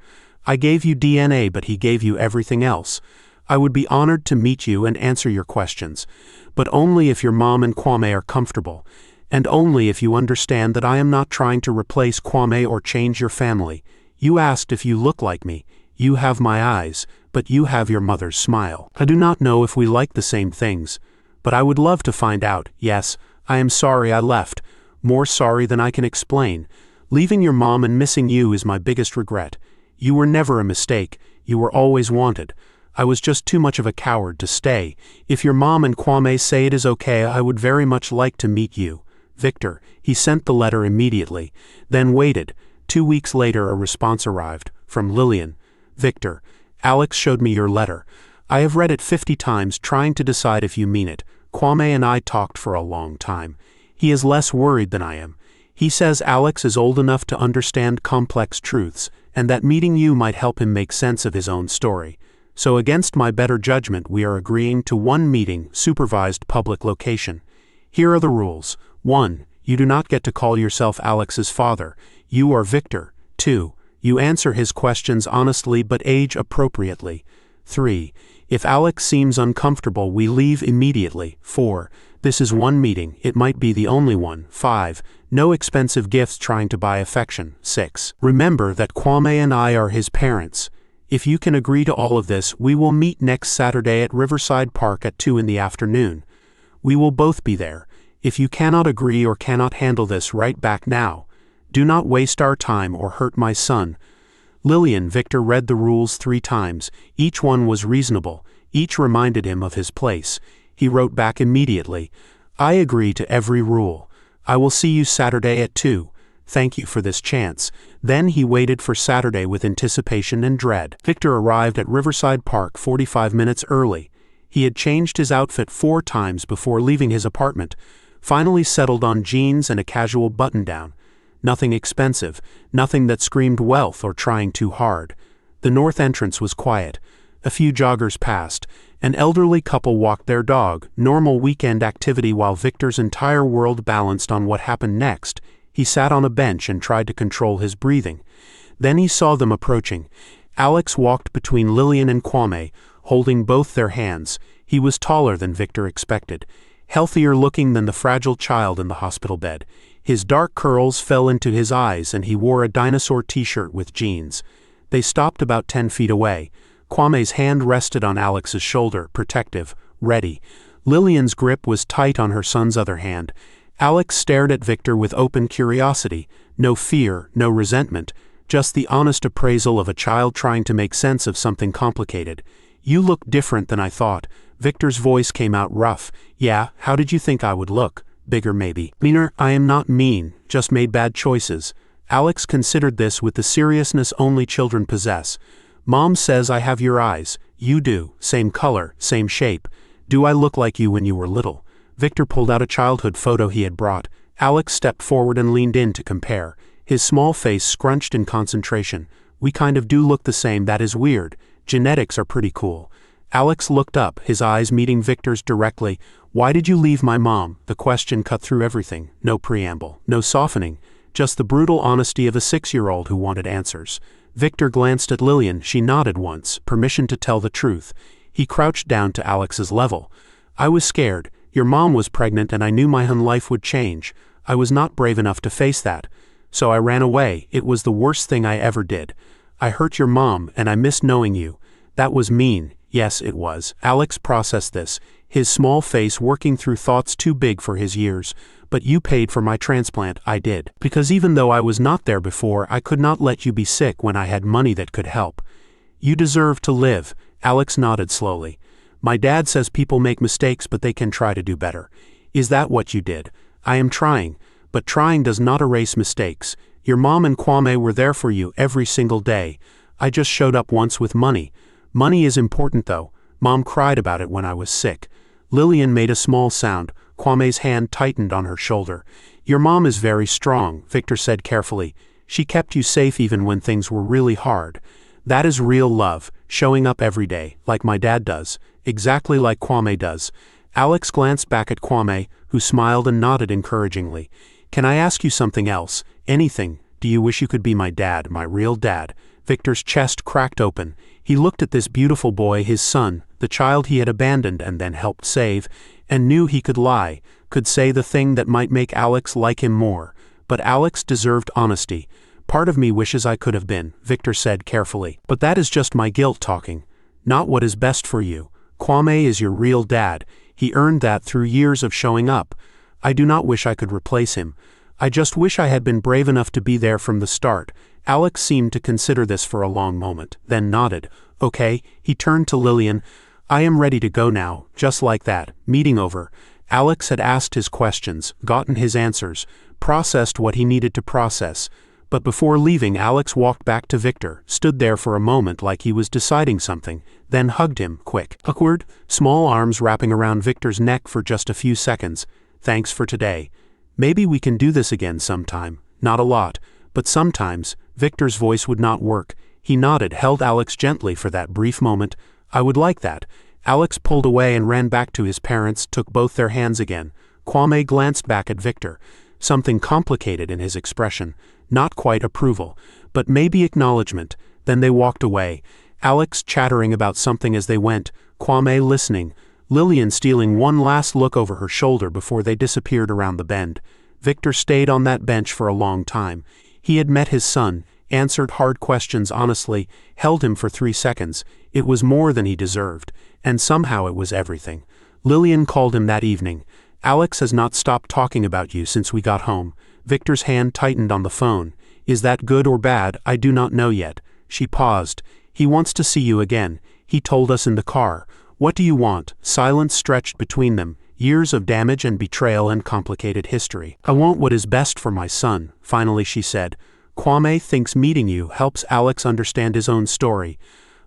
I gave you DNA, but he gave you everything else. I would be honored to meet you and answer your questions, but only if your mom and Kwame are comfortable. And only if you understand that I am not trying to replace Kwame or change your family. You asked if you look like me. You have my eyes, but you have your mother's smile. I do not know if we like the same things, but I would love to find out. Yes, I am sorry I left. More sorry than I can explain. Leaving your mom and missing you is my biggest regret. You were never a mistake. You were always wanted. I was just too much of a coward to stay. If your mom and Kwame say it is okay, I would very much like to meet you. Victor. He sent the letter immediately, then waited. 2 weeks later a response arrived, from Lillian. Victor. Alex showed me your letter. I have read it 50 times trying to decide if you mean it. Kwame and I talked for a long time. He is less worried than I am. He says Alex is old enough to understand complex truths, and that meeting you might help him make sense of his own story. So against my better judgment we are agreeing to one meeting, supervised public location. Here are the rules. 1. You do not get to call yourself Alex's father. You are Victor. 2. You answer his questions honestly but age appropriately. 3. If Alex seems uncomfortable, we leave immediately. 4. This is one meeting, it might be the only one. 5. No expensive gifts trying to buy affection. 6. Remember that Kwame and I are his parents. If you can agree to all of this, we will meet next Saturday at Riverside Park at 2 in the afternoon. We will both be there. If you cannot agree or cannot handle this, write back now. Do not waste our time or hurt my son. Lillian. Victor read the rules 3 times. Each one was reasonable. Each reminded him of his place. He wrote back immediately. I agree to every rule. I will see you Saturday at 2. Thank you for this chance. Then he waited for Saturday with anticipation and dread. Victor arrived at Riverside Park 45 minutes early. He had changed his outfit 4 times before leaving his apartment, finally settled on jeans and a casual button-down. Nothing expensive, nothing that screamed wealth or trying too hard. The north entrance was quiet. A few joggers passed. An elderly couple walked their dog, normal weekend activity while Victor's entire world balanced on what happened next. He sat on a bench and tried to control his breathing. Then he saw them approaching. Alex walked between Lillian and Kwame, holding both their hands. He was taller than Victor expected, healthier looking than the fragile child in the hospital bed. His dark curls fell into his eyes and he wore a dinosaur t-shirt with jeans. They stopped about 10 feet away. Kwame's hand rested on Alex's shoulder, protective, ready. Lillian's grip was tight on her son's other hand. Alex stared at Victor with open curiosity, no fear, no resentment, just the honest appraisal of a child trying to make sense of something complicated. You look different than I thought. Victor's voice came out rough. Yeah, how did you think I would look? Bigger maybe. Meaner. I am not mean, just made bad choices. Alex considered this with the seriousness only children possess. Mom says I have your eyes. You do. Same color, same shape. Do I look like you when you were little? Victor pulled out a childhood photo he had brought. Alex stepped forward and leaned in to compare. His small face scrunched in concentration. We kind of do look the same. That is weird. Genetics are pretty cool. Alex looked up, his eyes meeting Victor's directly. Why did you leave my mom? The question cut through everything. No preamble, no softening, just the brutal honesty of a 6-year-old who wanted answers. Victor glanced at Lillian. She nodded once, permission to tell the truth. He crouched down to Alex's level. I was scared. Your mom was pregnant and I knew my own life would change. I was not brave enough to face that. So I ran away. It was the worst thing I ever did. I hurt your mom and I miss knowing you. That was mean. Yes, it was. Alex processed this, his small face working through thoughts too big for his years. But you paid for my transplant. I did. Because even though I was not there before, I could not let you be sick when I had money that could help. You deserve to live. Alex nodded slowly. My dad says people make mistakes but they can try to do better. Is that what you did? I am trying. But trying does not erase mistakes. Your mom and Kwame were there for you every single day. I just showed up once with money. Money is important though. Mom cried about it when I was sick. Lillian made a small sound. Kwame's hand tightened on her shoulder. Your mom is very strong, Victor said carefully. She kept you safe even when things were really hard. That is real love, showing up every day, like my dad does, exactly like Kwame does. Alex glanced back at Kwame, who smiled and nodded encouragingly. Can I ask you something else? Anything. Do you wish you could be my dad, my real dad? Victor's chest cracked open. He looked at this beautiful boy, his son, the child he had abandoned and then helped save, and knew he could lie, could say the thing that might make Alex like him more. But Alex deserved honesty. Part of me wishes I could have been, Victor said carefully. But that is just my guilt talking. Not what is best for you. Kwame is your real dad. He earned that through years of showing up. I do not wish I could replace him. I just wish I had been brave enough to be there from the start. Alex seemed to consider this for a long moment, then nodded. Okay, he turned to Lillian. I am ready to go now, just like that, meeting over. Alex had asked his questions, gotten his answers, processed what he needed to process. But before leaving, Alex walked back to Victor, stood there for a moment like he was deciding something, then hugged him, quick, awkward, small arms wrapping around Victor's neck for just a few seconds. Thanks for today. Maybe we can do this again sometime. Not a lot, but sometimes. Victor's voice would not work. He nodded, held Alex gently for that brief moment. I would like that. Alex pulled away and ran back to his parents, took both their hands again. Kwame glanced back at Victor. Something complicated in his expression. Not quite approval, but maybe acknowledgement. Then they walked away. Alex chattering about something as they went, Kwame listening, Lillian stealing one last look over her shoulder before they disappeared around the bend. Victor stayed on that bench for a long time. He had met his son, answered hard questions honestly, held him for 3 seconds. It was more than he deserved, and somehow it was everything. Lillian called him that evening. Alex has not stopped talking about you since we got home. Victor's hand tightened on the phone. Is that good or bad? I do not know yet. She paused. He wants to see you again. He told us in the car. What do you want? Silence stretched between them. Years of damage and betrayal and complicated history. I want what is best for my son, finally she said. Kwame thinks meeting you helps Alex understand his own story.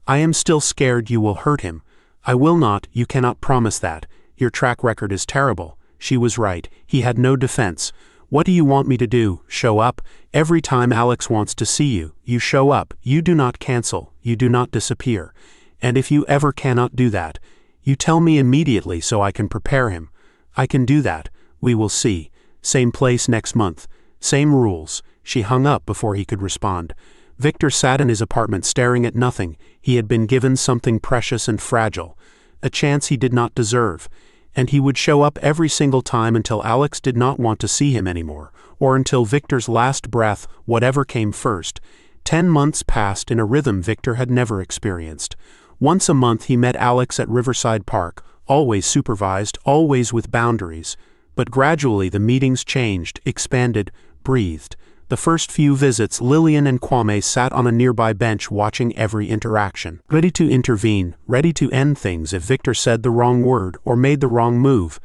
I am still scared you will hurt him. I will not, you cannot promise that. Your track record is terrible. She was right. He had no defense. What do you want me to do? Show up? Every time Alex wants to see you, you show up. You do not cancel. You do not disappear. And if you ever cannot do that, you tell me immediately so I can prepare him. I can do that. We will see. Same place next month. Same rules. She hung up before he could respond. Victor sat in his apartment staring at nothing. He had been given something precious and fragile. A chance he did not deserve. And he would show up every single time until Alex did not want to see him anymore, or until Victor's last breath, whatever came first. 10 months passed in a rhythm Victor had never experienced. Once a month he met Alex at Riverside Park, always supervised, always with boundaries. But gradually the meetings changed, expanded, breathed. The first few visits, Lillian and Kwame sat on a nearby bench watching every interaction, ready to intervene, ready to end things if Victor said the wrong word or made the wrong move.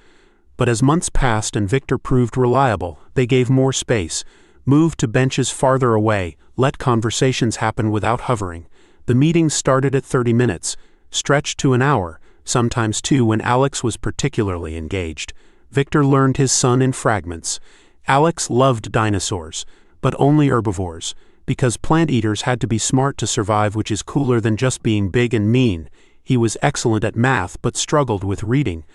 But as months passed and Victor proved reliable, they gave more space, moved to benches farther away, let conversations happen without hovering. The meetings started at 30 minutes, stretched to an hour, sometimes 2 when Alex was particularly engaged. Victor learned his son in fragments. Alex loved dinosaurs, but only herbivores, because plant eaters had to be smart to survive, which is cooler than just being big and mean. He was excellent at math but struggled with reading.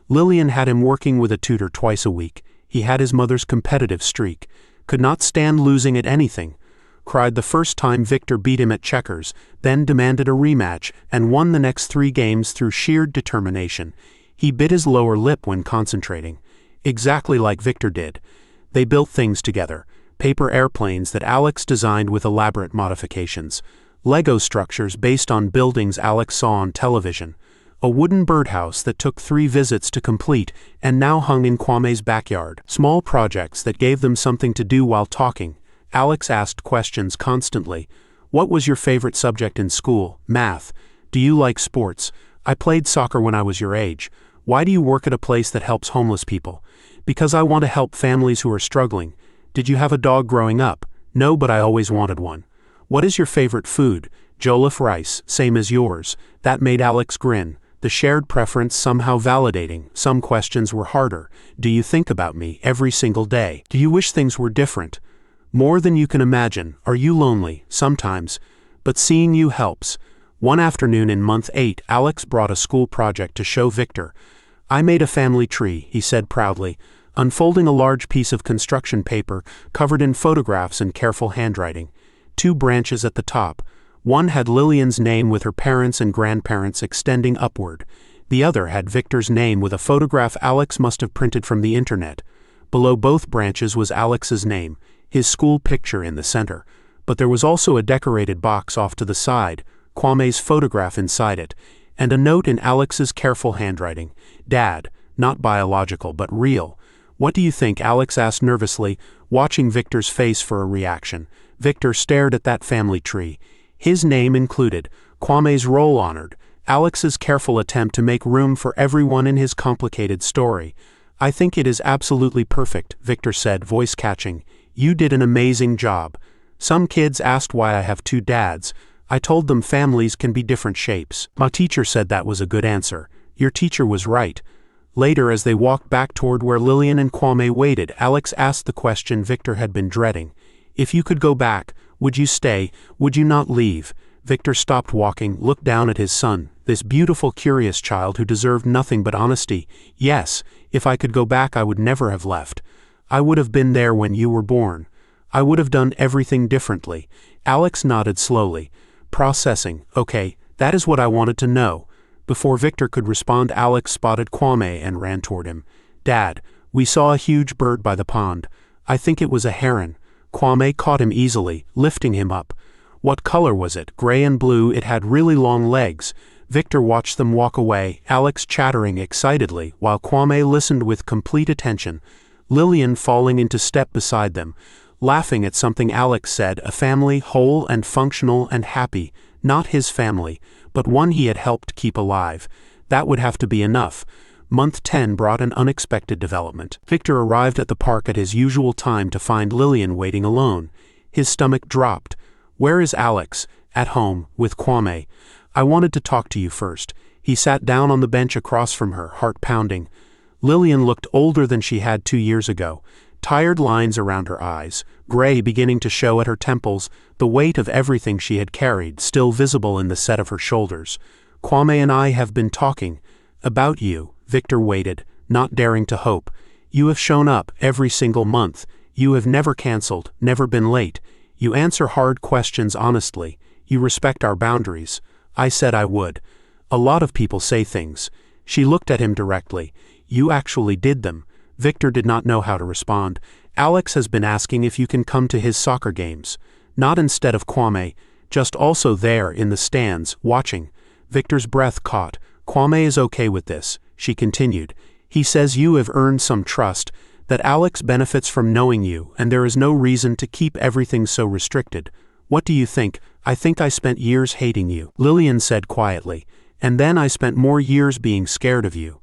Lillian had him working with a tutor twice a week. He had his mother's competitive streak, could not stand losing at anything. Cried the first time Victor beat him at checkers, then demanded a rematch, and won the next 3 games through sheer determination. He bit his lower lip when concentrating. Exactly like Victor did. They built things together. Paper airplanes that Alex designed with elaborate modifications. Lego structures based on buildings Alex saw on television. A wooden birdhouse that took 3 visits to complete and now hung in Kwame's backyard. Small projects that gave them something to do while talking. Alex asked questions constantly. What was your favorite subject in school? Math. Do you like sports? I played soccer when I was your age. Why do you work at a place that helps homeless people? Because I want to help families who are struggling. Did you have a dog growing up? No, but I always wanted one. What is your favorite food? Jollof rice, same as yours. That made Alex grin. The shared preference somehow validating. Some questions were harder. Do you think about me every single day? Do you wish things were different? More than you can imagine. Are you lonely? Sometimes. But seeing you helps. One afternoon in month 8, Alex brought a school project to show Victor. I made a family tree, he said proudly, unfolding a large piece of construction paper covered in photographs and careful handwriting. 2 branches at the top. One had Lillian's name with her parents and grandparents extending upward. The other had Victor's name with a photograph Alex must have printed from the internet. Below both branches was Alex's name, his school picture in the center. But there was also a decorated box off to the side, Kwame's photograph inside it, and a note in Alex's careful handwriting. Dad, not biological but real. What do you think? Alex asked nervously, watching Victor's face for a reaction. Victor stared at that family tree. His name included, Kwame's role honored, Alex's careful attempt to make room for everyone in his complicated story. "I think it is absolutely perfect," Victor said, voice catching. "You did an amazing job. Some kids asked why I have two dads. I told them families can be different shapes. My teacher said that was a good answer. Your teacher was right." Later, as they walked back toward where Lillian and Kwame waited, Alex asked the question Victor had been dreading. "If you could go back, would you stay? Would you not leave?" Victor stopped walking, looked down at his son, this beautiful, curious child who deserved nothing but honesty. "Yes, if I could go back I would never have left. I would have been there when you were born. I would have done everything differently." Alex nodded slowly, processing. "Okay, that is what I wanted to know." Before Victor could respond, Alex spotted Kwame and ran toward him. "Dad, we saw a huge bird by the pond. I think it was a heron." Kwame caught him easily, lifting him up. "What color was it?" "Gray and blue. It had really long legs." Victor watched them walk away, Alex chattering excitedly, while Kwame listened with complete attention. Lillian falling into step beside them, laughing at something Alex said, a family whole and functional and happy, not his family, but one he had helped keep alive. That would have to be enough. Month 10 brought an unexpected development. Victor arrived at the park at his usual time to find Lillian waiting alone. His stomach dropped. "Where is Alex?" "At home, with Kwame. I wanted to talk to you first." He sat down on the bench across from her, heart pounding. Lillian looked older than she had 2 years ago. Tired lines around her eyes, gray beginning to show at her temples, the weight of everything she had carried still visible in the set of her shoulders. "Kwame and I have been talking. About you." Victor waited, not daring to hope. "You have shown up every single month. You have never canceled, never been late. You answer hard questions honestly. You respect our boundaries. I said I would. A lot of people say things." She looked at him directly. "You actually did them." Victor did not know how to respond. "Alex has been asking if you can come to his soccer games. Not instead of Kwame, just also there in the stands, watching." Victor's breath caught. "Kwame is okay with this," she continued. "He says you have earned some trust, that Alex benefits from knowing you, and there is no reason to keep everything so restricted. What do you think?" "I think I spent years hating you," Lillian said quietly. "And then I spent more years being scared of you.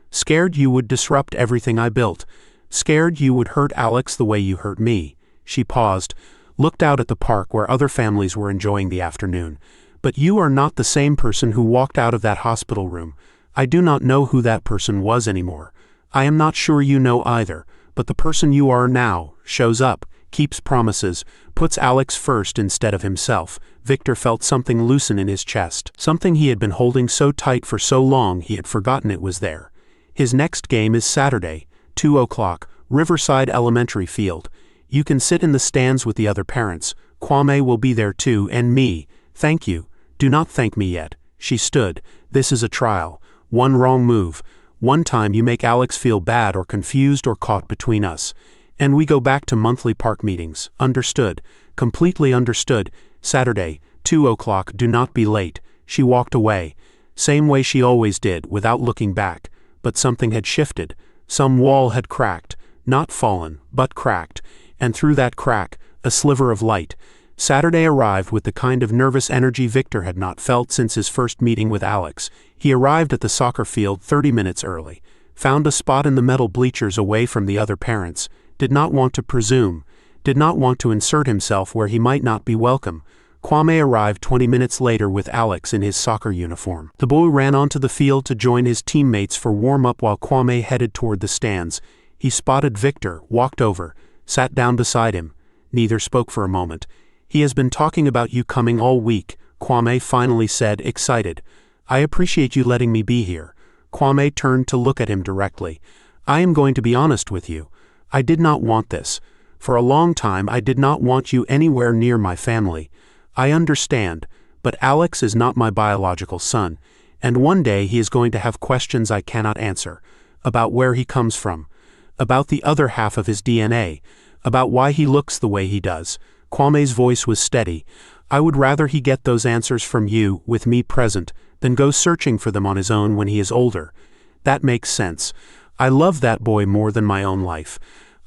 Scared you would disrupt everything I built. Scared you would hurt Alex the way you hurt me." She paused, looked out at the park where other families were enjoying the afternoon. "But you are not the same person who walked out of that hospital room. I do not know who that person was anymore. I am not sure you know either, but the person you are now shows up, keeps promises, puts Alex first instead of himself." Victor felt something loosen in his chest, something he had been holding so tight for so long he had forgotten it was there. "His next game is Saturday, 2 o'clock, Riverside Elementary Field. You can sit in the stands with the other parents. Kwame will be there too, and me. Thank you. Do not thank me yet." She stood. "This is a trial. One wrong move. One time you make Alex feel bad or confused or caught between us. And we go back to monthly park meetings. Understood. Completely understood. Saturday, 2 o'clock, do not be late." She walked away. Same way she always did, without looking back. But something had shifted. Some wall had cracked. Not fallen, but cracked. And through that crack, a sliver of light. Saturday arrived with the kind of nervous energy Victor had not felt since his first meeting with Alex. He arrived at the soccer field 30 minutes early. Found a spot in the metal bleachers away from the other parents. Did not want to presume. Did not want to insert himself where he might not be welcome. Kwame arrived 20 minutes later with Alex in his soccer uniform. The boy ran onto the field to join his teammates for warm-up while Kwame headed toward the stands. He spotted Victor, walked over, sat down beside him. Neither spoke for a moment. "He has been talking about you coming all week," Kwame finally said, excited. "I appreciate you letting me be here." Kwame turned to look at him directly. "I am going to be honest with you. I did not want this. For a long time I did not want you anywhere near my family. I understand, but Alex is not my biological son, and one day he is going to have questions I cannot answer, about where he comes from, about the other half of his DNA, about why he looks the way he does." Kwame's voice was steady. "I would rather he get those answers from you, with me present, than go searching for them on his own when he is older. That makes sense. I love that boy more than my own life.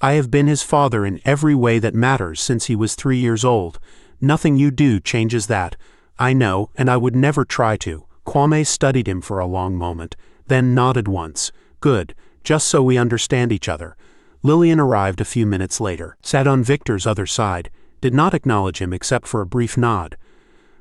I have been his father in every way that matters since he was 3 years old. Nothing you do changes that. I know, and I would never try to." Kwame studied him for a long moment, then nodded once. "Good, just so we understand each other." Lillian arrived a few minutes later, sat on Victor's other side, did not acknowledge him except for a brief nod.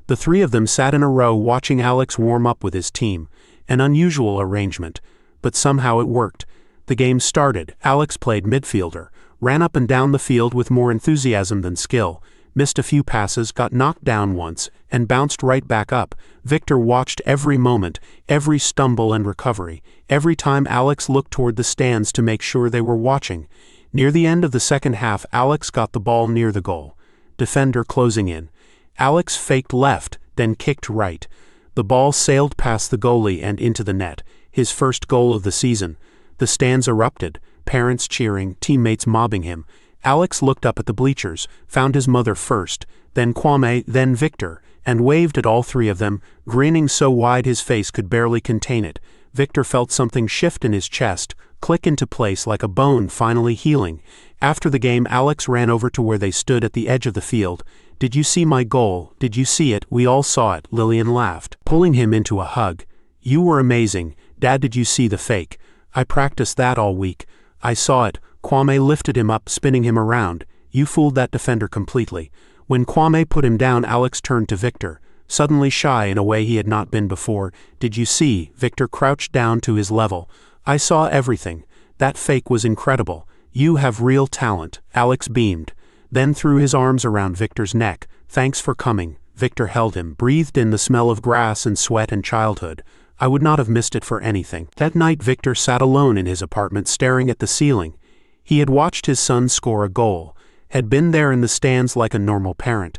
The three of them sat in a row watching Alex warm up with his team, an unusual arrangement, but somehow it worked. The game started. Alex played midfielder, ran up and down the field with more enthusiasm than skill, missed a few passes, got knocked down once, and bounced right back up. Victor watched every moment, every stumble and recovery, every time Alex looked toward the stands to make sure they were watching. Near the end of the second half, Alex got the ball near the goal. Defender closing in. Alex faked left, then kicked right. The ball sailed past the goalie and into the net, his first goal of the season. The stands erupted, parents cheering, teammates mobbing him. Alex looked up at the bleachers, found his mother first, then Kwame, then Victor, and waved at all three of them, grinning so wide his face could barely contain it. Victor felt something shift in his chest, click into place like a bone finally healing. After the game, Alex ran over to where they stood at the edge of the field. "Did you see my goal? Did you see it?" "We all saw it," Lillian laughed, pulling him into a hug. "You were amazing. Dad, did you see the fake?" "I practiced that all week. I saw it." Kwame lifted him up, spinning him around. "You fooled that defender completely." When Kwame put him down, Alex turned to Victor, suddenly shy in a way he had not been before. "Did you see?" Victor crouched down to his level. "I saw everything. That fake was incredible. You have real talent." Alex beamed, then threw his arms around Victor's neck. "Thanks for coming." Victor held him, breathed in the smell of grass and sweat and childhood. "I would not have missed it for anything." That night, Victor sat alone in his apartment staring at the ceiling. He had watched his son score a goal, had been there in the stands like a normal parent,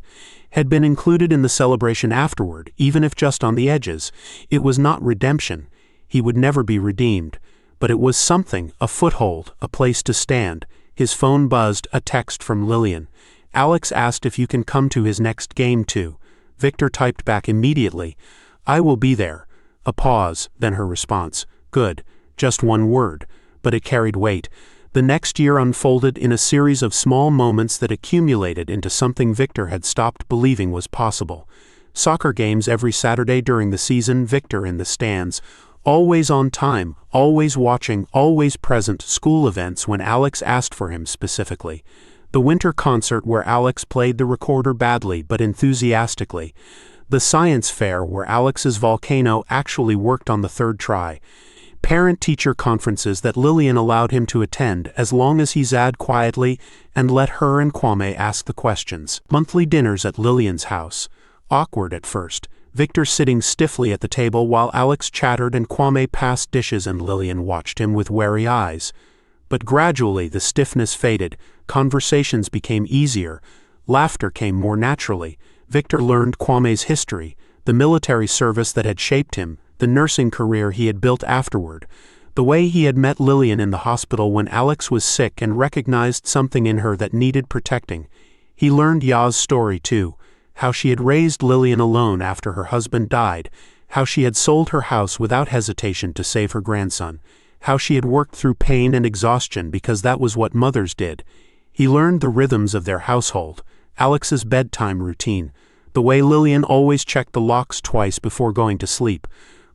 had been included in the celebration afterward, even if just on the edges. It was not redemption. He would never be redeemed. But it was something, a foothold, a place to stand. His phone buzzed, a text from Lillian. Alex asked if you can come to his next game too. Victor typed back immediately, "I will be there." A pause, then her response, "Good." Just one word, but it carried weight. The next year unfolded in a series of small moments that accumulated into something Victor had stopped believing was possible. Soccer games every Saturday during the season, Victor in the stands, always on time, always watching, always present. School events when Alex asked for him specifically. The winter concert where Alex played the recorder badly but enthusiastically. The science fair where Alex's volcano actually worked on the third try. Parent-teacher conferences that Lillian allowed him to attend as long as he zagged quietly and let her and Kwame ask the questions. Monthly dinners at Lillian's house. Awkward at first. Victor sitting stiffly at the table while Alex chattered and Kwame passed dishes and Lillian watched him with wary eyes. But gradually the stiffness faded, conversations became easier, laughter came more naturally. Victor learned Kwame's history, the military service that had shaped him, the nursing career he had built afterward, the way he had met Lillian in the hospital when Alex was sick and recognized something in her that needed protecting. He learned Ya's story too, how she had raised Lillian alone after her husband died, how she had sold her house without hesitation to save her grandson, how she had worked through pain and exhaustion because that was what mothers did. He learned the rhythms of their household, Alex's bedtime routine, the way Lillian always checked the locks twice before going to sleep,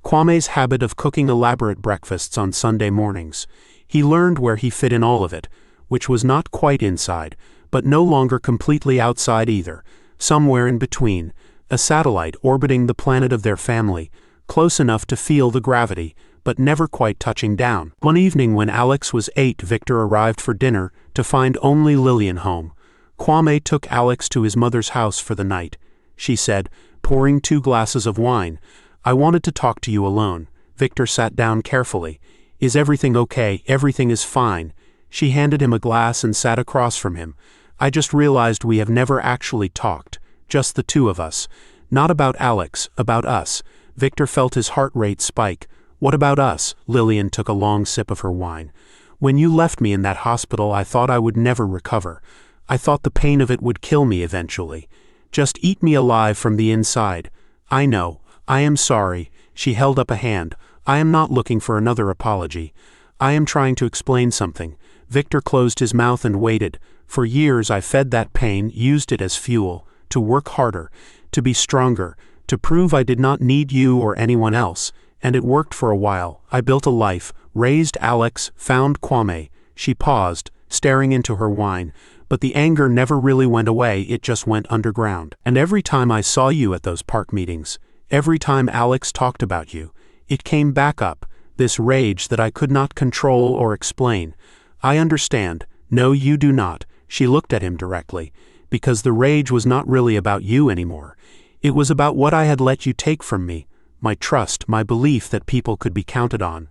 Kwame's habit of cooking elaborate breakfasts on Sunday mornings. He learned where he fit in all of it, which was not quite inside, but no longer completely outside either, somewhere in between, a satellite orbiting the planet of their family, close enough to feel the gravity, but never quite touching down. One evening when Alex was 8, Victor arrived for dinner to find only Lillian home. Kwame took Alex to his mother's house for the night. She said, pouring 2 glasses of wine, "I wanted to talk to you alone." Victor sat down carefully. "Is everything okay?" "Everything is fine." She handed him a glass and sat across from him. "I just realized we have never actually talked, just the two of us. Not about Alex, about us." Victor felt his heart rate spike. "What about us?" Lillian took a long sip of her wine. "When you left me in that hospital, I thought I would never recover. I thought the pain of it would kill me eventually. Just eat me alive from the inside. I know. I am sorry." She held up a hand. "I am not looking for another apology. I am trying to explain something. Victor closed his mouth and waited. For years I fed that pain, used it as fuel, to work harder, to be stronger, to prove I did not need you or anyone else. And it worked for a while. I built a life, raised Alex, found Kwame. She paused, staring into her wine. But the anger never really went away, it just went underground. And every time I saw you at those park meetings, every time Alex talked about you, it came back up, this rage that I could not control or explain. I understand. No, you do not. She looked at him directly. Because the rage was not really about you anymore. It was about what I had let you take from me. My trust, my belief that people could be counted on.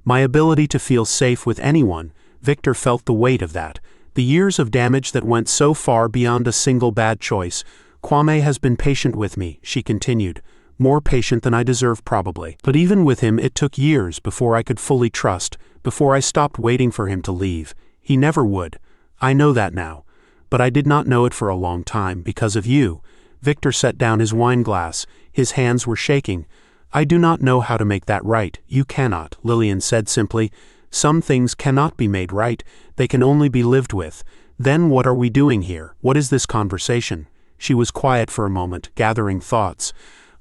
My ability to feel safe with anyone. Victor felt the weight of that. The years of damage that went so far beyond a single bad choice. Kwame has been patient with me, she continued. More patient than I deserve probably. But even with him it took years before I could fully trust, before I stopped waiting for him to leave. He never would. I know that now. But I did not know it for a long time, because of you. Victor set down his wine glass. His hands were shaking. I do not know how to make that right. You cannot, Lillian said simply. Some things cannot be made right. They can only be lived with. Then what are we doing here? What is this conversation? She was quiet for a moment, gathering thoughts.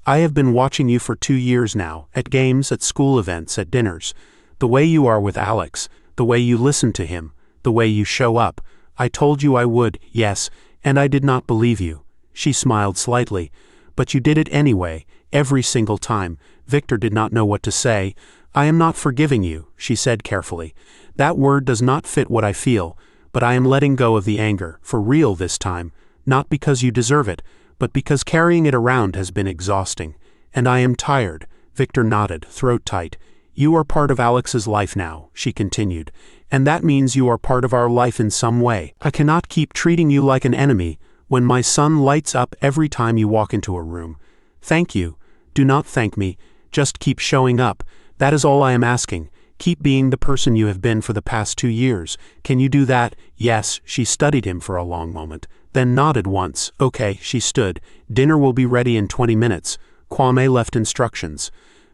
I have been watching you for 2 years now, at games, at school events, at dinners. The way you are with Alex, the way you listen to him, the way you show up. I told you I would, yes, and I did not believe you. She smiled slightly. But you did it anyway, every single time. Victor did not know what to say. I am not forgiving you, she said carefully. That word does not fit what I feel, but I am letting go of the anger, for real this time, not because you deserve it, but because carrying it around has been exhausting. And I am tired. Victor nodded, throat tight. You are part of Alex's life now, she continued, and that means you are part of our life in some way. I cannot keep treating you like an enemy when my son lights up every time you walk into a room. Thank you. Do not thank me. Just keep showing up. That is all I am asking. Keep being the person you have been for the past 2 years. Can you do that? Yes, she studied him for a long moment, then nodded once. Okay, she stood. Dinner will be ready in 20 minutes. Kwame left instructions.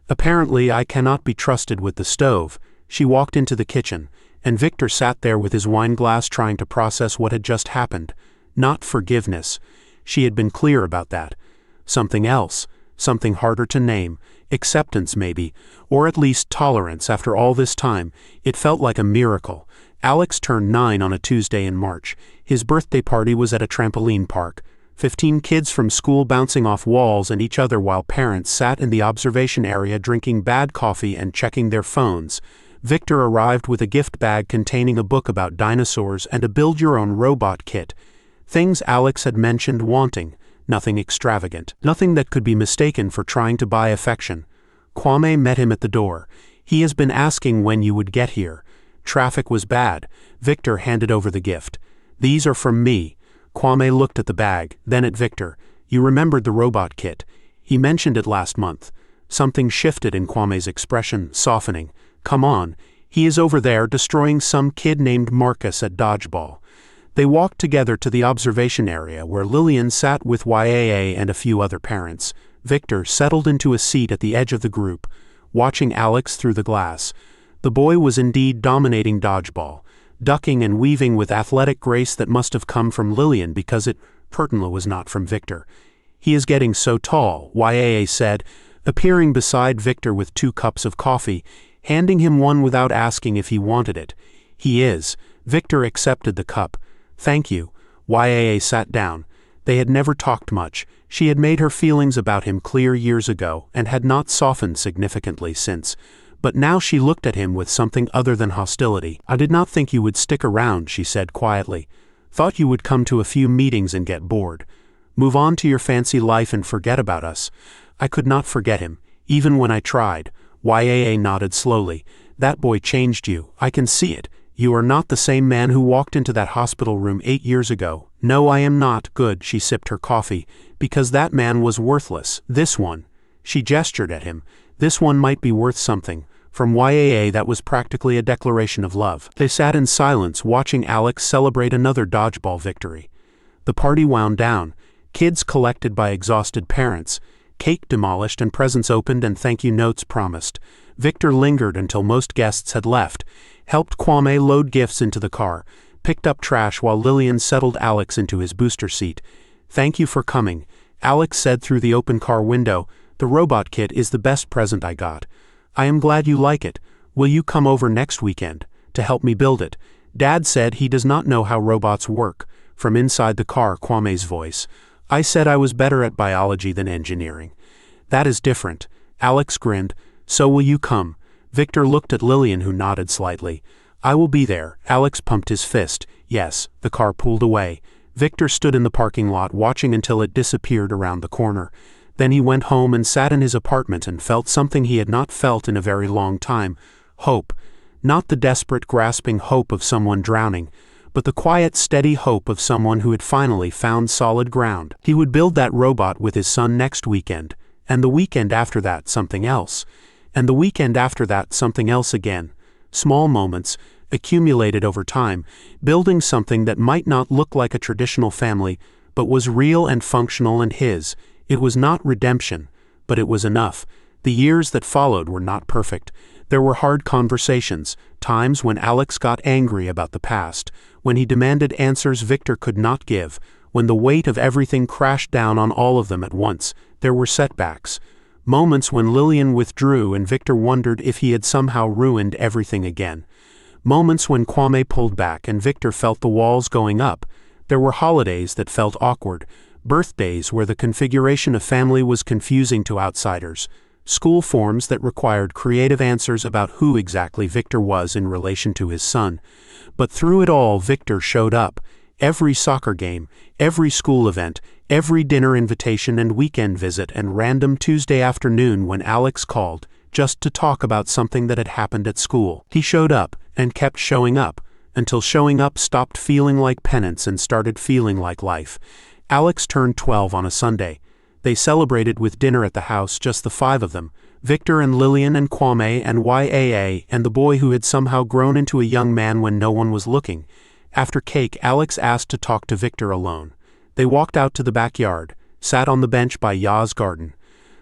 Apparently I cannot be trusted with the stove. She walked into the kitchen, and Victor sat there with his wine glass trying to process what had just happened. Not forgiveness. She had been clear about that. Something else. Something harder to name. Acceptance maybe, or at least tolerance after all this time. It felt like a miracle. Alex turned 9 on a Tuesday in March. His birthday party was at a trampoline park. 15 kids from school bouncing off walls and each other while parents sat in the observation area drinking bad coffee and checking their phones. Victor arrived with a gift bag containing a book about dinosaurs and a build-your-own robot kit. Things Alex had mentioned wanting. Nothing extravagant. Nothing that could be mistaken for trying to buy affection. Kwame met him at the door. He has been asking when you would get here. Traffic was bad. Victor handed over the gift. These are from me. Kwame looked at the bag, then at Victor. You remembered the robot kit. He mentioned it last month. Something shifted in Kwame's expression, softening. Come on. He is over there destroying some kid named Marcus at dodgeball. They walked together to the observation area where Lillian sat with YAA and a few other parents. Victor settled into a seat at the edge of the group, watching Alex through the glass. The boy was indeed dominating dodgeball, ducking and weaving with athletic grace that must have come from Lillian because it certainly was not from Victor. He is getting so tall, YAA said, appearing beside Victor with 2 cups of coffee, handing him one without asking if he wanted it. He is. Victor accepted the cup. Thank you. YAA sat down. They had never talked much. She had made her feelings about him clear years ago and had not softened significantly since. But now she looked at him with something other than hostility. I did not think you would stick around, she said quietly. Thought you would come to a few meetings and get bored. Move on to your fancy life and forget about us. I could not forget him, even when I tried. YAA nodded slowly. That boy changed you. I can see it. You are not the same man who walked into that hospital room 8 years ago. No, I am not. Good, she sipped her coffee. Because that man was worthless. This one. She gestured at him. This one might be worth something. From YAA that was practically a declaration of love. They sat in silence watching Alex celebrate another dodgeball victory. The party wound down. Kids collected by exhausted parents. Cake demolished and presents opened and thank you notes promised. Victor lingered until most guests had left, helped Kwame load gifts into the car, picked up trash while Lillian settled Alex into his booster seat. "Thank you for coming," Alex said through the open car window. "The robot kit is the best present I got. I am glad you like it. Will you come over next weekend to help me build it?" Dad said he does not know how robots work. From inside the car, Kwame's voice. "I said I was better at biology than engineering." "That is different." Alex grinned. "So will you come?" Victor looked at Lillian, who nodded slightly. "I will be there." Alex pumped his fist. "Yes." The car pulled away. Victor stood in the parking lot watching until it disappeared around the corner. Then he went home and sat in his apartment and felt something he had not felt in a very long time. Hope. Not the desperate, grasping hope of someone drowning, but the quiet, steady hope of someone who had finally found solid ground. He would build that robot with his son next weekend, and the weekend after that something else, and the weekend after that something else again. Small moments, accumulated over time, building something that might not look like a traditional family, but was real and functional and his. It was not redemption, but it was enough. The years that followed were not perfect. There were hard conversations, times when Alex got angry about the past, when he demanded answers Victor could not give, when the weight of everything crashed down on all of them at once. There were setbacks. Moments when Lillian withdrew and Victor wondered if he had somehow ruined everything again. Moments when Kwame pulled back and Victor felt the walls going up. There were holidays that felt awkward, birthdays where the configuration of family was confusing to outsiders, school forms that required creative answers about who exactly Victor was in relation to his son. But through it all, Victor showed up. Every soccer game, every school event, every dinner invitation and weekend visit and random Tuesday afternoon when Alex called, just to talk about something that had happened at school. He showed up, and kept showing up, until showing up stopped feeling like penance and started feeling like life. Alex turned 12 on a Sunday. They celebrated with dinner at the house, just the five of them, Victor and Lillian and Kwame and YAA and the boy who had somehow grown into a young man when no one was looking. After cake, Alex asked to talk to Victor alone. They walked out to the backyard, sat on the bench by Ya's garden.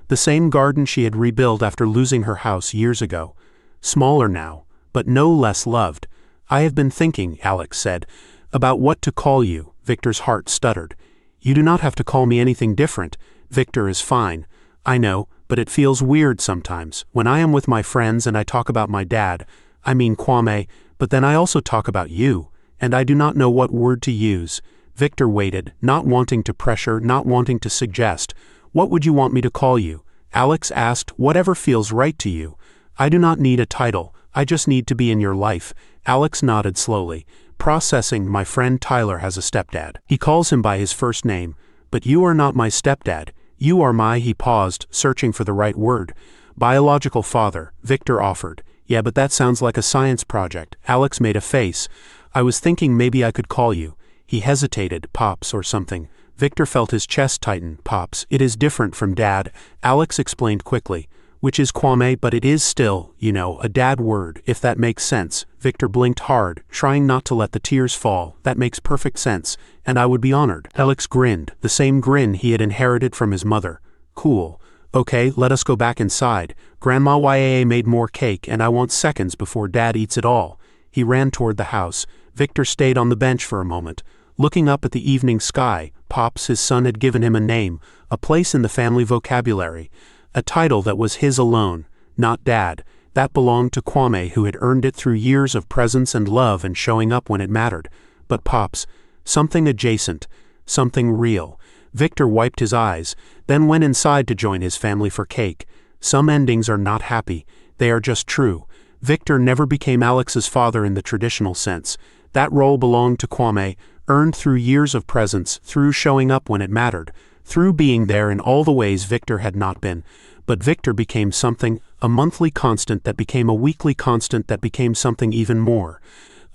The same garden she had rebuilt after losing her house years ago. Smaller now, but no less loved. "I have been thinking," Alex said, "about what to call you." Victor's heart stuttered. "You do not have to call me anything different. Victor is fine." "I know, but it feels weird sometimes. When I am with my friends and I talk about my dad, I mean Kwame, but then I also talk about you, and I do not know what word to use." Victor waited, not wanting to pressure, not wanting to suggest. "What would you want me to call you?" Alex asked. "Whatever feels right to you. I do not need a title. I just need to be in your life." Alex nodded slowly. "Processing. My friend Tyler has a stepdad. He calls him by his first name. But you are not my stepdad. You are my—" He paused, searching for the right word. "Biological father," Victor offered. "Yeah, but that sounds like a science project." Alex made a face. "I was thinking maybe I could call you." He hesitated. "Pops or something." Victor felt his chest tighten. "Pops. It is different from dad," Alex explained quickly. "Which is Kwame, but it is still, a dad word, if that makes sense." Victor blinked hard, trying not to let the tears fall. "That makes perfect sense, and I would be honored." Alex grinned, the same grin he had inherited from his mother. "Cool. Okay, let us go back inside. Grandma YAA made more cake and I want seconds before Dad eats it all." He ran toward the house. Victor stayed on the bench for a moment, looking up at the evening sky. Pops, his son, had given him a name, a place in the family vocabulary. A title that was his alone, not Dad. That belonged to Kwame, who had earned it through years of presence and love and showing up when it mattered. But Pops, something adjacent, something real. Victor wiped his eyes, then went inside to join his family for cake. Some endings are not happy, they are just true. Victor never became Alex's father in the traditional sense. That role belonged to Kwame, earned through years of presence, through showing up when it mattered, through being there in all the ways Victor had not been. But Victor became something, a monthly constant that became a weekly constant that became something even more.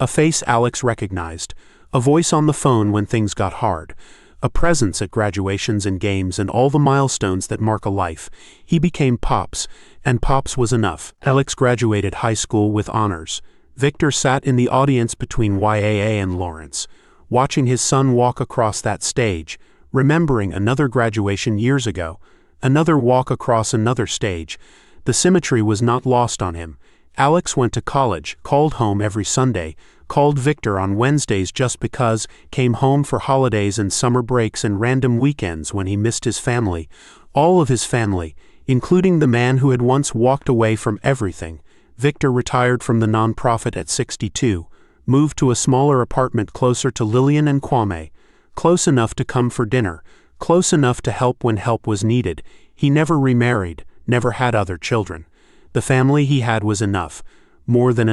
A face Alex recognized, a voice on the phone when things got hard, a presence at graduations and games and all the milestones that mark a life. He became Pops, and Pops was enough. Alex graduated high school with honors. Victor sat in the audience between YAA and Lawrence, watching his son walk across that stage, remembering another graduation years ago, another walk across another stage. The symmetry was not lost on him. Alex went to college, called home every Sunday, called Victor on Wednesdays just because, came home for holidays and summer breaks and random weekends when he missed his family, all of his family, including the man who had once walked away from everything. Victor retired from the nonprofit at 62, moved to a smaller apartment closer to Lillian and Kwame, close enough to come for dinner, close enough to help when help was needed. He never remarried, never had other children. The family he had was enough, more than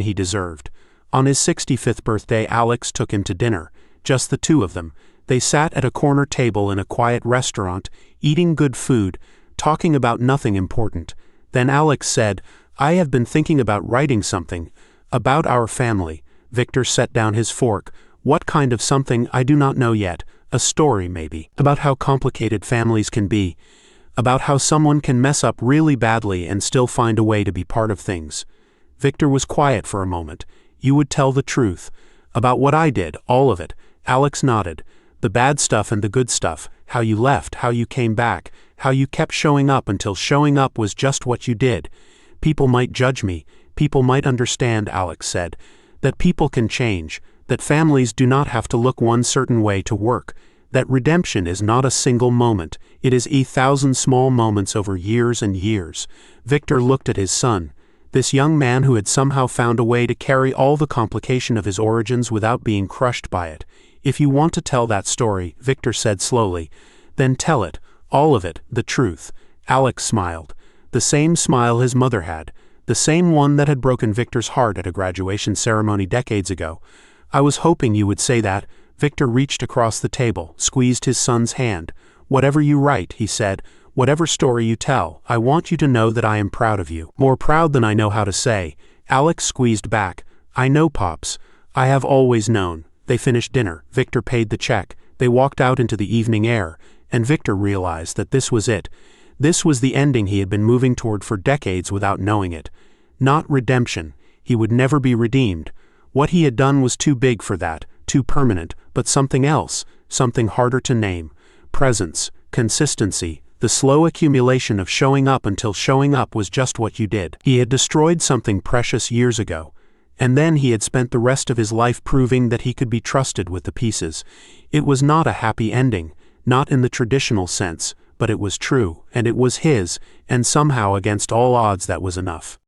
he deserved. On his 65th birthday, Alex took him to dinner, just the two of them. They sat at a corner table in a quiet restaurant, eating good food, talking about nothing important. Then Alex said, "I have been thinking about writing something, about our family." Victor set down his fork. "What kind of something, I do not know yet. A story, maybe. About how complicated families can be. About how someone can mess up really badly and still find a way to be part of things." Victor was quiet for a moment. "You would tell the truth. About what I did, all of it." Alex nodded. "The bad stuff and the good stuff, how you left, how you came back, how you kept showing up until showing up was just what you did. People might judge me, people might understand," Alex said, "that people can change, that families do not have to look one certain way to work, that redemption is not a single moment, it is 1,000 small moments over years and years." Victor looked at his son, this young man who had somehow found a way to carry all the complication of his origins without being crushed by it. "If you want to tell that story," Victor said slowly, "then tell it, all of it, the truth." Alex smiled. The same smile his mother had, the same one that had broken Victor's heart at a graduation ceremony decades ago. "I was hoping you would say that." Victor reached across the table, squeezed his son's hand. "Whatever you write," he said, "whatever story you tell, I want you to know that I am proud of you. More proud than I know how to say." Alex squeezed back. "I know, Pops. I have always known." They finished dinner. Victor paid the check. They walked out into the evening air, and Victor realized that this was it. This was the ending he had been moving toward for decades without knowing it. Not redemption. He would never be redeemed. What he had done was too big for that, too permanent, but something else, something harder to name. Presence, consistency, the slow accumulation of showing up until showing up was just what you did. He had destroyed something precious years ago, and then he had spent the rest of his life proving that he could be trusted with the pieces. It was not a happy ending, not in the traditional sense, but it was true, and it was his, and somehow against all odds that was enough.